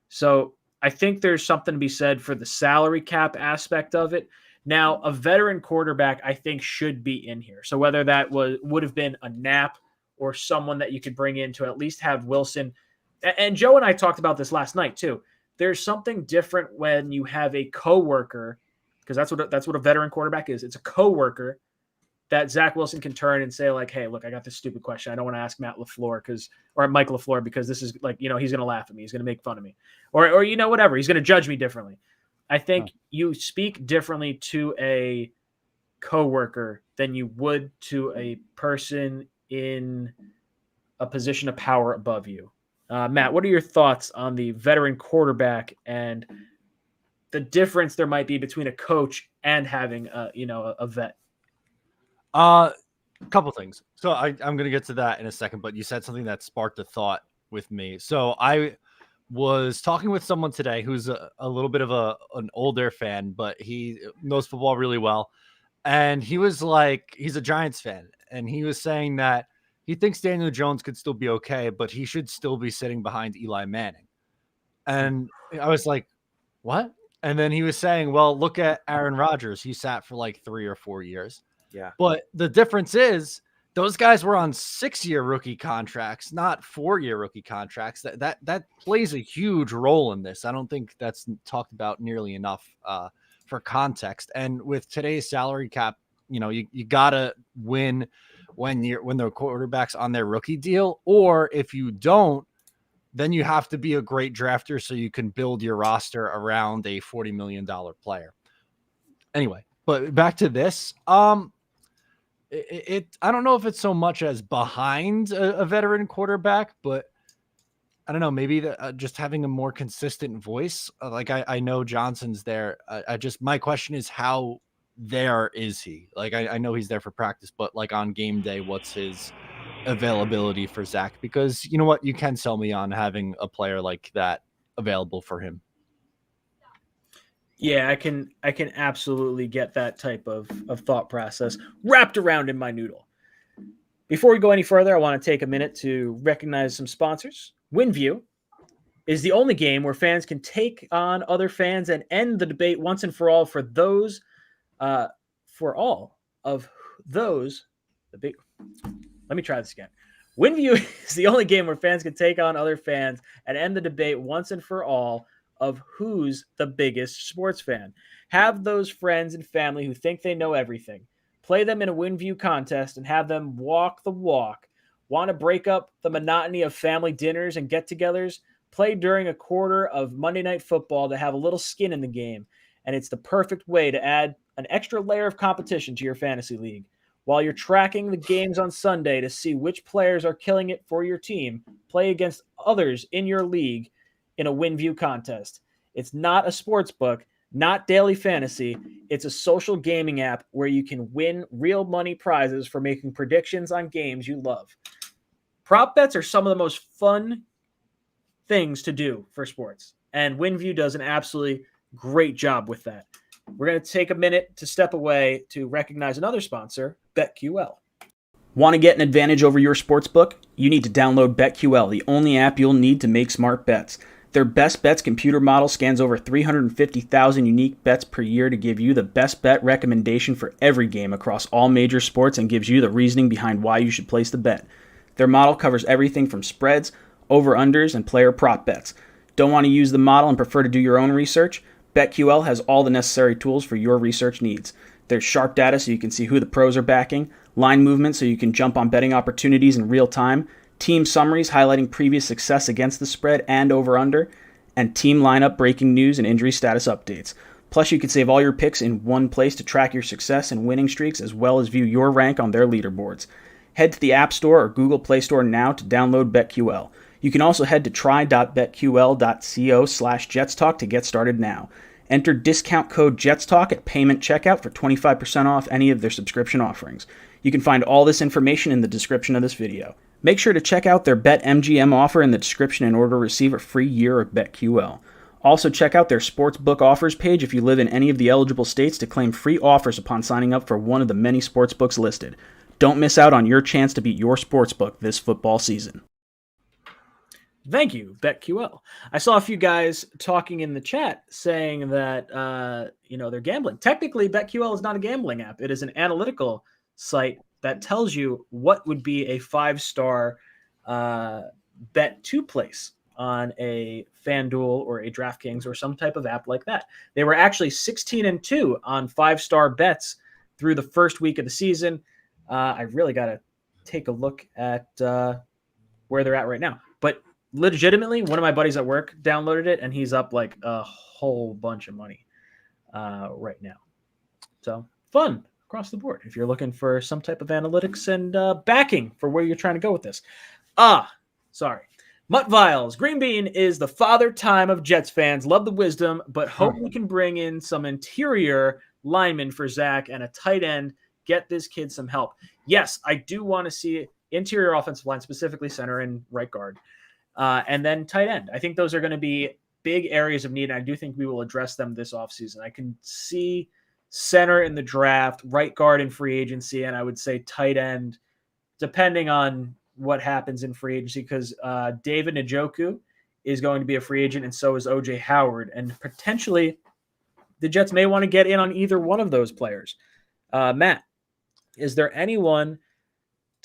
So I think there's something to be said for the salary cap aspect of it. Now, a veteran quarterback, I think, should be in here. So whether that would have been a Knapp or someone that you could bring in to at least have Wilson. And Joe and I talked about this last night too. There's something different when you have a coworker, because that's what a veteran quarterback is. It's a coworker that Zach Wilson can turn and say like, hey, look, I got this stupid question. I don't want to ask Mike LaFleur because this is like, he's going to laugh at me. He's going to make fun of me or, whatever. He's going to judge me differently. I think you speak differently to a coworker than you would to a person in a position of power above you. Matt, what are your thoughts on the veteran quarterback and the difference there might be between a coach and having a vet? A couple things. So I'm going to get to that in a second, but you said something that sparked a thought with me. So I was talking with someone today who's a little bit of an older fan, but he knows football really well. And he was like, he's a Giants fan. And he was saying that he thinks Daniel Jones could still be okay, but he should still be sitting behind Eli Manning. And I was like, what? And then he was saying, well, look at Aaron Rodgers. He sat for like 3 or 4 years. Yeah. But the difference is Those guys were on 6-year rookie contracts, not 4-year rookie contracts. That plays a huge role in this. I don't think that's talked about nearly enough for context. And with today's salary cap, you gotta win when the quarterback's on their rookie deal, or if you don't, then you have to be a great drafter so you can build your roster around a $40 million player. Anyway, but back to this. I don't know if it's so much as behind a veteran quarterback, but I don't know, maybe just having a more consistent voice. Like I know Johnson's there. My question is, how there is he? Like I know he's there for practice, but like on game day, what's his availability for Zach? Because you know what, you can sell me on having a player like that available for him. Yeah, I can absolutely get that type of thought process wrapped around in my noodle. Before we go any further, I want to take a minute to recognize some sponsors. WinView is the only game where fans can take on other fans and end the debate once and for all for those, for all of those. Let me try this again. WinView is the only game where fans can take on other fans and end the debate once and for all of who's the biggest sports fan. Have those friends and family who think they know everything. Play them in a WinView contest and have them walk the walk. Want to break up the monotony of family dinners and get-togethers? Play during a quarter of Monday Night Football to have a little skin in the game, and it's the perfect way to add an extra layer of competition to your fantasy league. While you're tracking the games on Sunday to see which players are killing it for your team, play against others in your league in a WinView contest. It's not a sports book, not daily fantasy. It's a social gaming app where you can win real money prizes for making predictions on games you love. Prop bets are some of the most fun things to do for sports, and WinView does an absolutely great job with that. We're going to take a minute to step away to recognize another sponsor, BetQL. Want to get an advantage over your sportsbook? You need to download BetQL, the only app you'll need to make smart bets. Their best bets computer model scans over 350,000 unique bets per year to give you the best bet recommendation for every game across all major sports and gives you the reasoning behind why you should place the bet. Their model covers everything from spreads, over-unders, and player prop bets. Don't want to use the model and prefer to do your own research? BetQL has all the necessary tools for your research needs. There's sharp data so you can see who the pros are backing, line movement so you can jump on betting opportunities in real time, team summaries highlighting previous success against the spread and over-under, and team lineup breaking news and injury status updates. Plus, you can save all your picks in one place to track your success and winning streaks as well as view your rank on their leaderboards. Head to the App Store or Google Play Store now to download BetQL. You can also head to try.betql.co/JetsTalk to get started now. Enter discount code JetsTalk at payment checkout for 25% off any of their subscription offerings. You can find all this information in the description of this video. Make sure to check out their BetMGM offer in the description in order to receive a free year of BetQL. Also check out their sportsbook offers page if you live in any of the eligible states to claim free offers upon signing up for one of the many sportsbooks listed. Don't miss out on your chance to beat your sportsbook this football season. Thank you, BetQL. I saw a few guys talking in the chat saying that they're gambling. Technically, BetQL is not a gambling app. It is an analytical site that tells you what would be a 5-star bet to place on a FanDuel or a DraftKings or some type of app like that. They were actually 16-2 on 5-star bets through the first week of the season. I really got to take a look at where they're at right now. But legitimately, one of my buddies at work downloaded it, and he's up like a whole bunch of money right now. So fun across the board if you're looking for some type of analytics and backing for where you're trying to go with this. Sorry. Mutt Viles, Green Bean is the father time of Jets fans. Love the wisdom, but hope we can bring in some interior linemen for Zach and a tight end. Get this kid some help. Yes, I do want to see interior offensive line, specifically center and right guard. And then tight end. I think those are going to be big areas of need, and I do think we will address them this offseason. I can see center in the draft, right guard in free agency, and I would say tight end, depending on what happens in free agency, because David Njoku is going to be a free agent, and so is O.J. Howard. And potentially the Jets may want to get in on either one of those players. Matt, is there anyone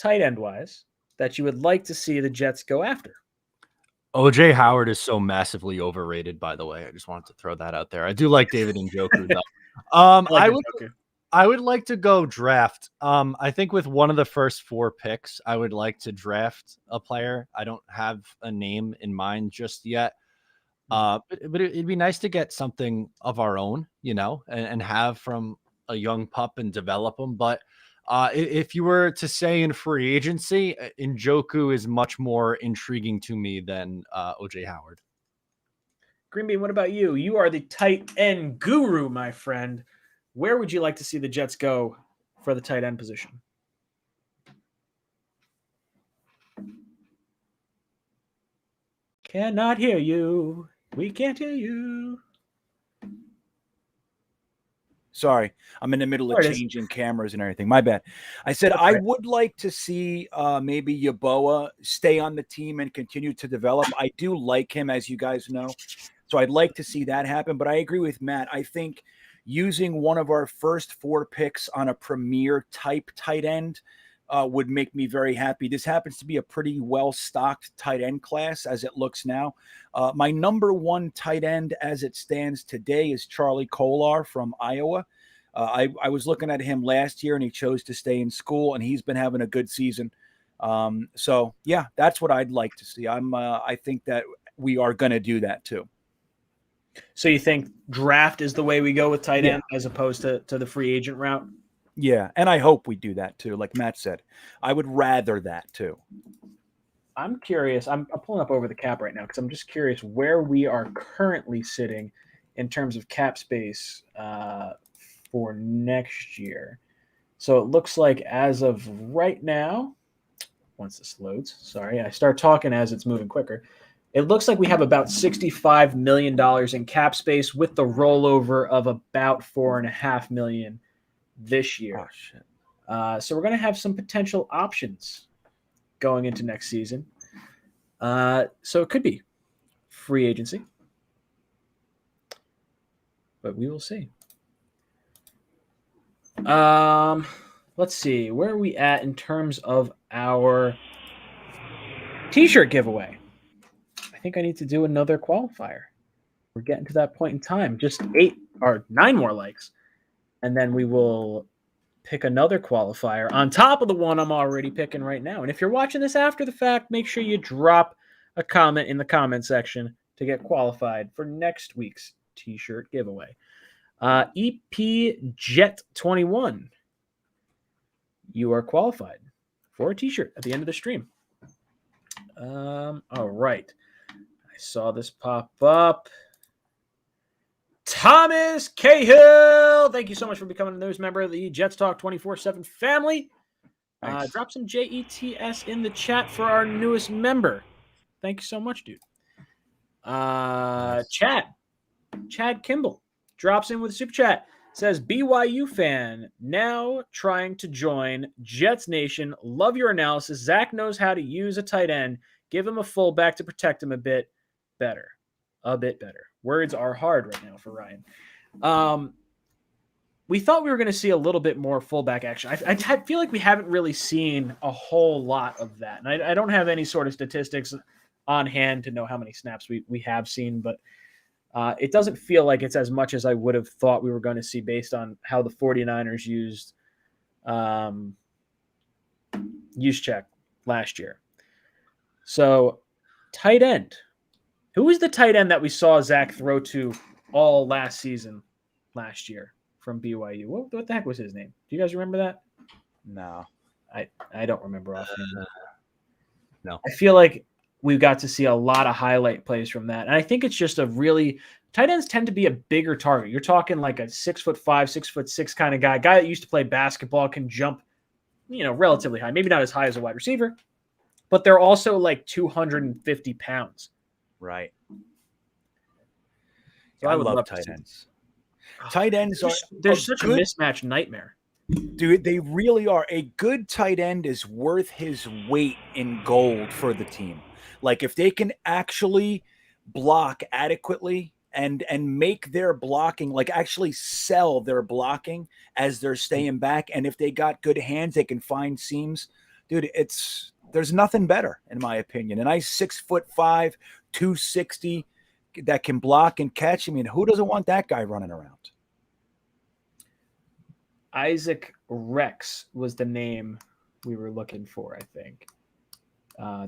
tight end wise, that you would like to see the Jets go after? OJ Howard is so massively overrated, by the way. I just wanted to throw that out there. I do like David Njoku, though. I like I would like to go draft. I think with one of the first 4 picks, I would like to draft a player. I don't have a name in mind just yet. But it'd be nice to get something of our own, and have from a young pup and develop them. But if you were to say in free agency, Njoku is much more intriguing to me than OJ Howard. Green Bean, what about you? You are the tight end guru, my friend. Where would you like to see the Jets go for the tight end position? Cannot hear you. We can't hear you. Sorry, I'm in the middle of changing cameras and everything. My bad. I said I would like to see maybe Yeboah stay on the team and continue to develop. I do like him, as you guys know. So I'd like to see that happen. But I agree with Matt. I think using one of our first 4 picks on a premier type tight end would make me very happy. This happens to be a pretty well-stocked tight end class as it looks now. My number 1 tight end as it stands today is Charlie Colar from Iowa. I was looking at him last year, and he chose to stay in school, and he's been having a good season. So, yeah, that's what I'd like to see. I think that we are going to do that too. So you think draft is the way we go with tight end as opposed to the free agent route? Yeah, and I hope we do that too. Like Matt said, I would rather that too. I'm curious. I'm pulling up over the cap right now because I'm just curious where we are currently sitting in terms of cap space for next year. So it looks like as of right now, once this loads, sorry, I start talking as it's moving quicker. It looks like we have about $65 million in cap space with the rollover of about $4.5 million this year. Oh, shit. So we're going to have some potential options going into next season. So it could be free agency, but we will see. Let's see. Where are we at in terms of our t-shirt giveaway? I think I need to do another qualifier. We're getting to that point in time. Just 8 or 9 more likes. And then we will pick another qualifier on top of the one I'm already picking right now. And if you're watching this after the fact, make sure you drop a comment in the comment section to get qualified for next week's t-shirt giveaway. EP Jet 21. You are qualified for a t-shirt at the end of the stream. All right. I saw this pop up. Thomas Cahill, thank you so much for becoming a news member of the Jets Talk 24/7 family. Drop some JETS in the chat for our newest member. Thank you so much, dude. Chad Kimball drops in with a super chat. Says, BYU fan, now trying to join Jets Nation. Love your analysis. Zach knows how to use a tight end. Give him a fullback to protect him a bit better. Words are hard right now for Ryan. We thought we were going to see a little bit more fullback action. I feel like we haven't really seen a whole lot of that. And I don't have any sort of statistics on hand to know how many snaps we have seen, but it doesn't feel like it's as much as I would have thought we were going to see based on how the 49ers used check last year. So tight end. Who was the tight end that we saw Zach throw to all last season, last year from BYU? What the heck was his name? Do you guys remember that? No. I don't remember offhand. No. I feel like we got to see a lot of highlight plays from that. And I think it's just tight ends tend to be a bigger target. You're talking like a 6'5", 6'6" kind of guy that used to play basketball, can jump, relatively high. Maybe not as high as a wide receiver, but they're also like 250 pounds. Right. So I love tight ends. Tight ends they're such a mismatch nightmare. Dude, they really are. A good tight end is worth his weight in gold for the team. Like if they can actually block adequately and make their blocking, like actually sell their blocking as they're staying back. And if they got good hands, they can find seams. dude, there's nothing better in my opinion. A nice 6'5", 260 that can block and catch. I mean, who doesn't want that guy running around? 𝐒𝐿𝐥𝐿 was the name we were looking for, I think.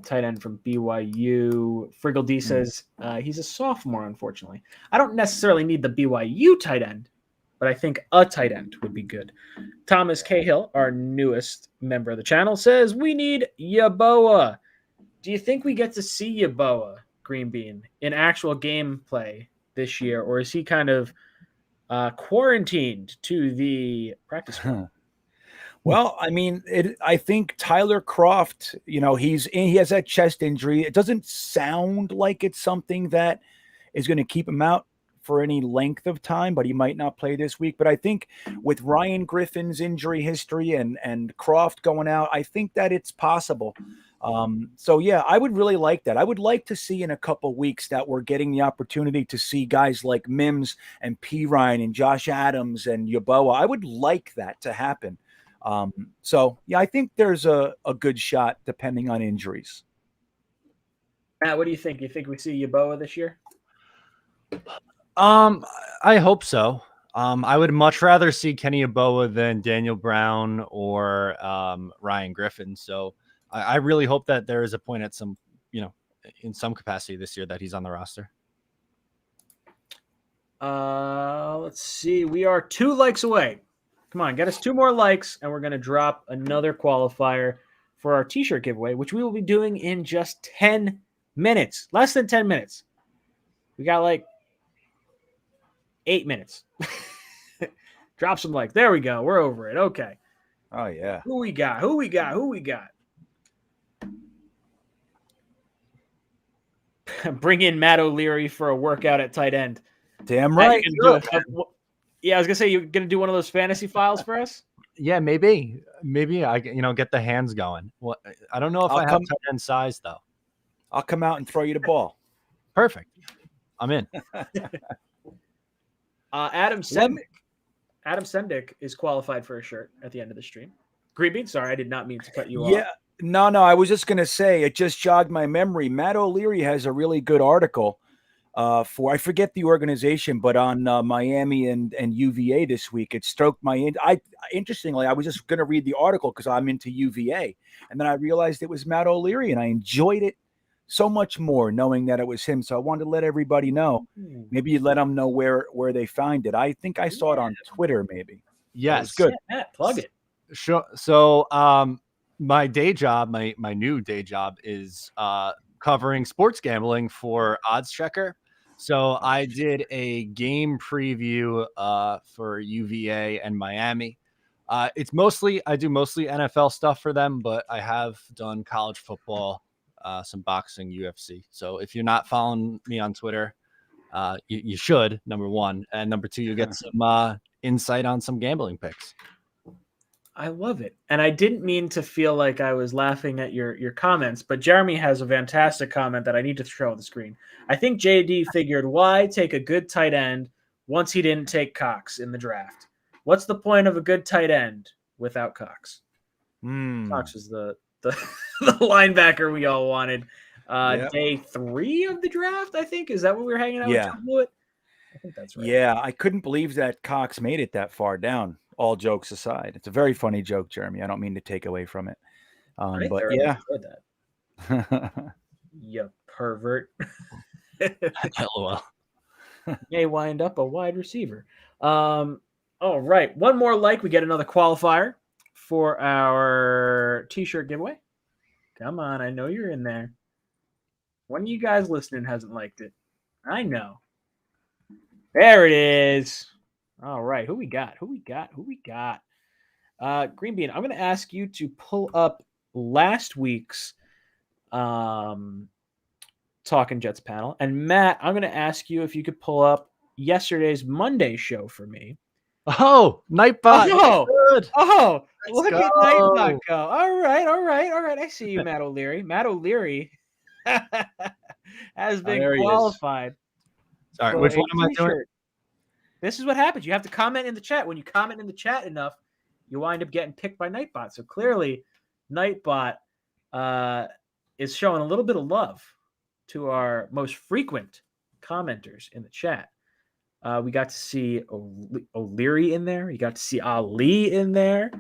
Tight end from BYU. Friggle D says he's a sophomore, unfortunately. I don't necessarily need the BYU tight end, but I think a tight end would be good. Thomas Cahill, our newest member of the channel, says we need Yeboah. Do you think we get to see Yeboah, Green Bean, in actual gameplay this year, or is he kind of quarantined to the practice field? Well, I mean, I think Tyler Kroft, he has that chest injury. It doesn't sound like it's something that is going to keep him out for any length of time, but he might not play this week. But I think with Ryan Griffin's injury history and Kroft going out, I think that it's possible. So yeah, I would really like that. I would like to see in a couple weeks that we're getting the opportunity to see guys like Mims and P. Ryan and Josh Adams and Yeboah. I would like that to happen. So yeah, I think there's a good shot depending on injuries. Matt, what do you think? You think we see Yeboah this year? I hope so. I would much rather see Kenny Yeboah than Daniel Brown or Ryan Griffin. So I really hope that there is a point at some, in some capacity this year that he's on the roster. Let's see. We are 2 likes away. Come on, get us 2 more likes, and we're going to drop another qualifier for our t-shirt giveaway, which we will be doing in just 10 minutes. Less than 10 minutes. We got like 8 minutes. Drop some likes. There we go. We're over it. Okay. Oh, yeah. Who we got? Bring in Matt O'Leary for a workout at tight end. Damn right. Yeah, I was gonna say, you're gonna do one of those fantasy files for us. Yeah, maybe I get the hands going. Well, I don't know if I have tight end size though. I'll come out and throw you the ball. Perfect. I'm in. Adam Sendick is qualified for a shirt at the end of the stream. Green Bean, sorry, I did not mean to cut you off. Yeah, no, I was just gonna say it just jogged my memory. Matt O'Leary has a really good article. I forget the organization, but on Miami and UVA this week, it stroked my. Interestingly, I was just going to read the article because I'm into UVA, and then I realized it was Matt O'Leary, and I enjoyed it so much more knowing that it was him. So I wanted to let everybody know. Maybe you let them know where they find it. I think I saw it on Twitter. Maybe. Yes, good. Yeah, Matt, plug it. Sure. So, my day job, my new day job is covering sports gambling for Odds Checker. So I did a game preview for UVA and Miami. I do mostly NFL stuff for them, but I have done college football, some boxing, UFC. So if you're not following me on Twitter, you should, number one. And number two, you'll get some insight on some gambling picks. I love it. And I didn't mean to feel like I was laughing at your comments, but Jeremy has a fantastic comment that I need to show on the screen. I think JD figured, why take a good tight end once he didn't take Cox in the draft? What's the point of a good tight end without Cox? Cox is the linebacker we all wanted. Day 3 of the draft, I think. Is that what we were hanging out with John Blewett? I think that's right. Yeah, I couldn't believe that Cox made it that far down. All jokes aside, it's a very funny joke, Jeremy. I don't mean to take away from it, but yeah. You pervert. LOL. May wind up a wide receiver. All right, one more like, we get another qualifier for our t-shirt giveaway. Come on, I know you're in there. One of you guys listening hasn't liked it. I know. There it is. All right, who we got? Green Bean, I'm going to ask you to pull up last week's Talkin' Jets panel. And Matt, I'm going to ask you if you could pull up yesterday's Monday show for me. Oh, Nightbot. Look at Nightbot go. All right. I see you, Matt O'Leary. Matt O'Leary has been qualified. Sorry, which one am I doing? This is what happens. You have to comment in the chat. When you comment in the chat enough, you wind up getting picked by Nightbot. So clearly, Nightbot is showing a little bit of love to our most frequent commenters in the chat. We got to see O'Leary in there. You got to see Ali in there.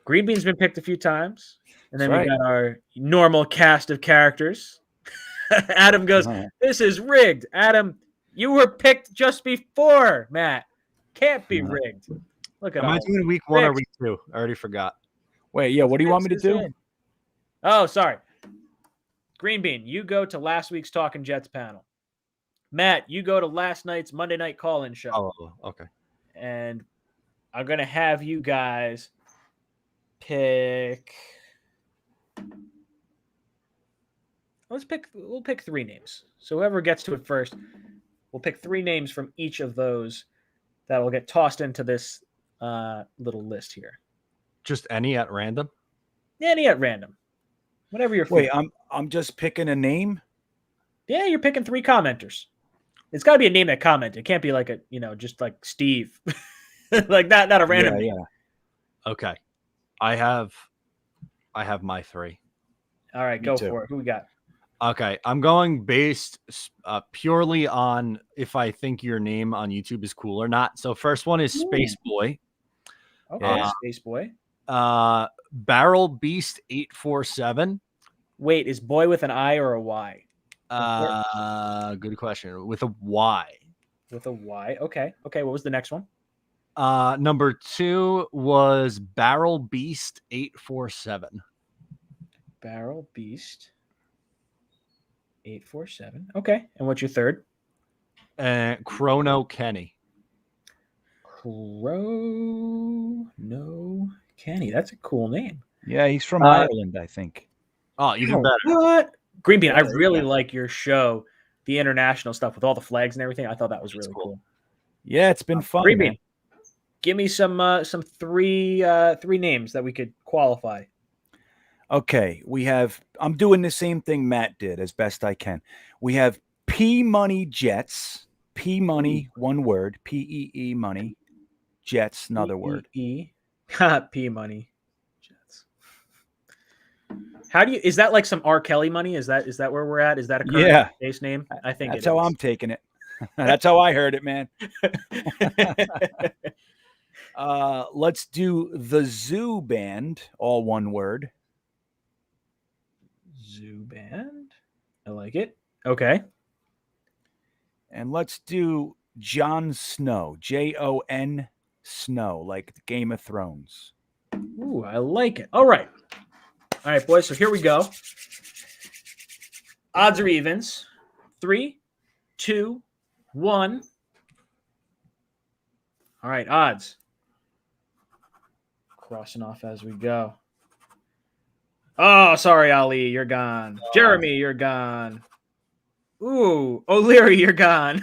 Green Bean's been picked a few times. And then we got our normal cast of characters. Adam goes, this is rigged. Adam, you were picked just before, Matt. Can't be rigged. Look at Am I doing week 1 or week 2? I already forgot. Wait, yeah, what do you want me to do? Oh, sorry. Green Bean, you go to last week's Talkin' Jets panel. Matt, you go to last night's Monday night call-in show. Oh, okay. And I'm going to have you guys pick... We'll pick 3 names. So whoever gets to it first, we'll pick 3 names from each of those that will get tossed into this little list here. Just any at random? Any at random. Whatever you're feeling. Wait, I'm just picking a name? Yeah, you're picking 3 commenters. It's got to be a name that commented. It can't be like just like Steve. Like that, not a random name. Yeah. Okay. I have my 3. All right, go for it. Who we got? Okay, I'm going based purely on if I think your name on YouTube is cool or not. So first one is Space Boy. Okay, Space Boy. Barrel Beast 847. Wait, is boy with an I or a Y? Good question. With a Y. With a Y. Okay. Okay. What was the next one? Number 2 was Barrel Beast 847. Barrel Beast 847. Okay. And what's your third? Chrono Kenny. Chrono Kenny. That's a cool name. Yeah, he's from Ireland, I think. Oh, even better. What? Green Bean, I really like your show, the international stuff with all the flags and everything. I thought that was really cool. Yeah, it's been fun. Green Bean, give me some 3 names that we could qualify. Okay, I'm doing the same thing Matt did as best I can. We have P Money Jets. P Money, one word. P-E-E Money. Jets, another word. P Money Jets. Is that like some R. Kelly money? Is that where we're at? Is that a current base name? I think that's how I'm taking it. That's how I heard it, man. Let's do the Zoo Band, all one word. Zoo Band. I like it. Okay. And let's do Jon Snow. Jon Snow, like the Game of Thrones. Ooh, I like it. All right. All right, boys. So here we go. Odds or evens. 3, 2, 1. All right, odds. Crossing off as we go. Oh, sorry, Ali, you're gone. Jeremy, you're gone. Ooh, O'Leary, you're gone.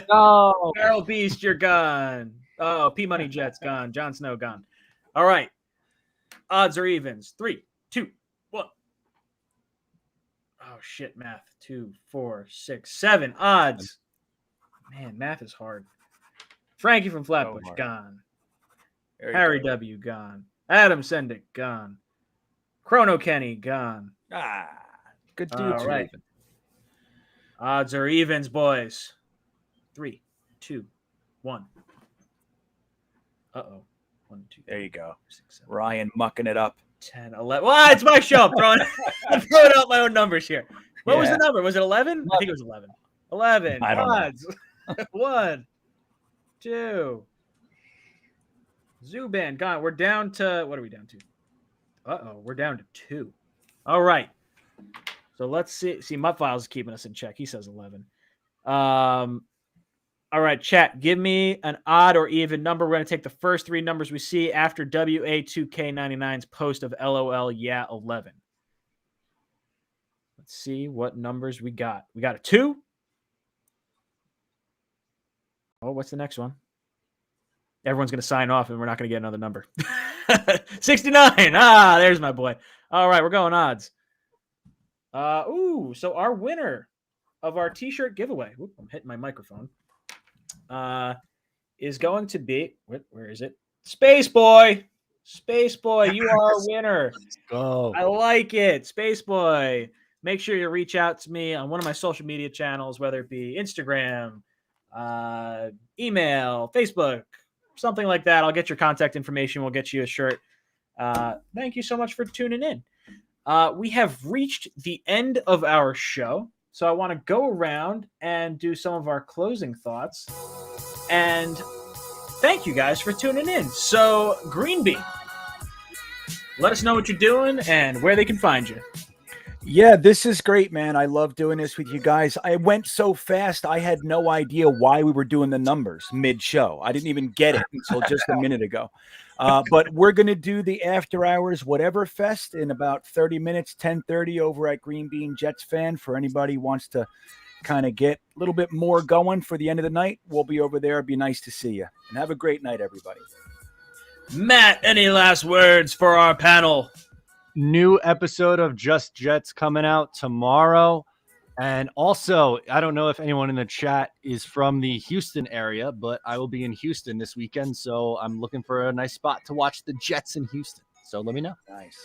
No. Barrel Beast, you're gone. Oh, P Money Jets gone. Jon Snow gone. All right. Odds or evens. 3, 2, 1. Oh shit, math. 2, 4, 6, 7. Odds. Man, math is hard. Frankie from Flatbush gone. Harry W gone. Adam Sendick gone. Chrono Kenny gone. Good dude. All right. Odds or evens, boys. 3, 2, 1. Uh-oh. 1, 2. There you go. 6, 7, Ryan mucking it up. 10, 11. Well, it's my show. I'm throwing out my own numbers here. What was the number? Was it 11? I think it was 11. 11. I don't Odds. 1, 2. Zuban gone. We're down to, what are we down to? Uh-oh, we're down to 2. All right. So let's see. See, Muttfiles is keeping us in check. He says 11. All right, chat. Give me an odd or even number. We're going to take the first 3 numbers we see after WA2K99's post of LOL yeah 11. Let's see what numbers we got. We got a 2. Oh, what's the next one? Everyone's going to sign off, and we're not going to get another number. 69. Ah, there's my boy. All right, we're going odds. So our winner of our T-shirt giveaway, I'm hitting my microphone, is going to be, where is it? Space Boy. Space Boy, you are a winner. Go. I like it. Space Boy. Make sure you reach out to me on one of my social media channels, whether it be Instagram, email, Facebook, something like that. I'll get your contact information. We'll get you a shirt. Thank you so much for tuning in. We have reached the end of our show. So I want to go around and do some of our closing thoughts. And thank you guys for tuning in. So, Green Bean, let us know what you're doing and where they can find you. Yeah, this is great, man. I love doing this with you guys. I went so fast, I had no idea why we were doing the numbers mid-show. I didn't even get it until just a minute ago. But we're going to do the After Hours Whatever Fest in about 30 minutes, 10:30 over at Green Bean Jets Fan. For anybody who wants to kind of get a little bit more going for the end of the night, we'll be over there. It'd be nice to see you. And have a great night, everybody. Matt, any last words for our panel? New episode of Just Jets coming out tomorrow. And also, I don't know if anyone in the chat is from the Houston area, but I will be in Houston this weekend. So I'm looking for a nice spot to watch the Jets in Houston. So let me know. Nice.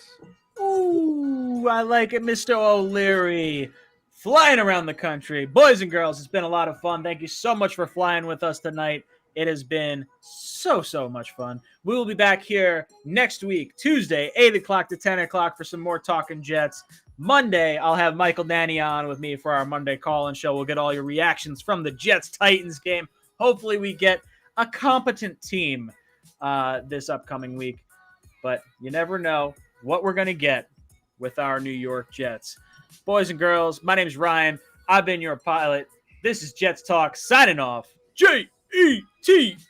Ooh, I like it, Mr. O'Leary. Flying around the country. Boys and girls, it's been a lot of fun. Thank you so much for flying with us tonight. It has been so much fun. We will be back here next week, Tuesday, 8 o'clock to 10 o'clock for some more Talkin' Jets. Monday, I'll have Michael Nanny on with me for our Monday call-in show. We'll get all your reactions from the Jets-Titans game. Hopefully we get a competent team this upcoming week. But you never know what we're going to get with our New York Jets. Boys and girls, my name is Ryan. I've been your pilot. This is Jets Talk signing off. J-E-T-A!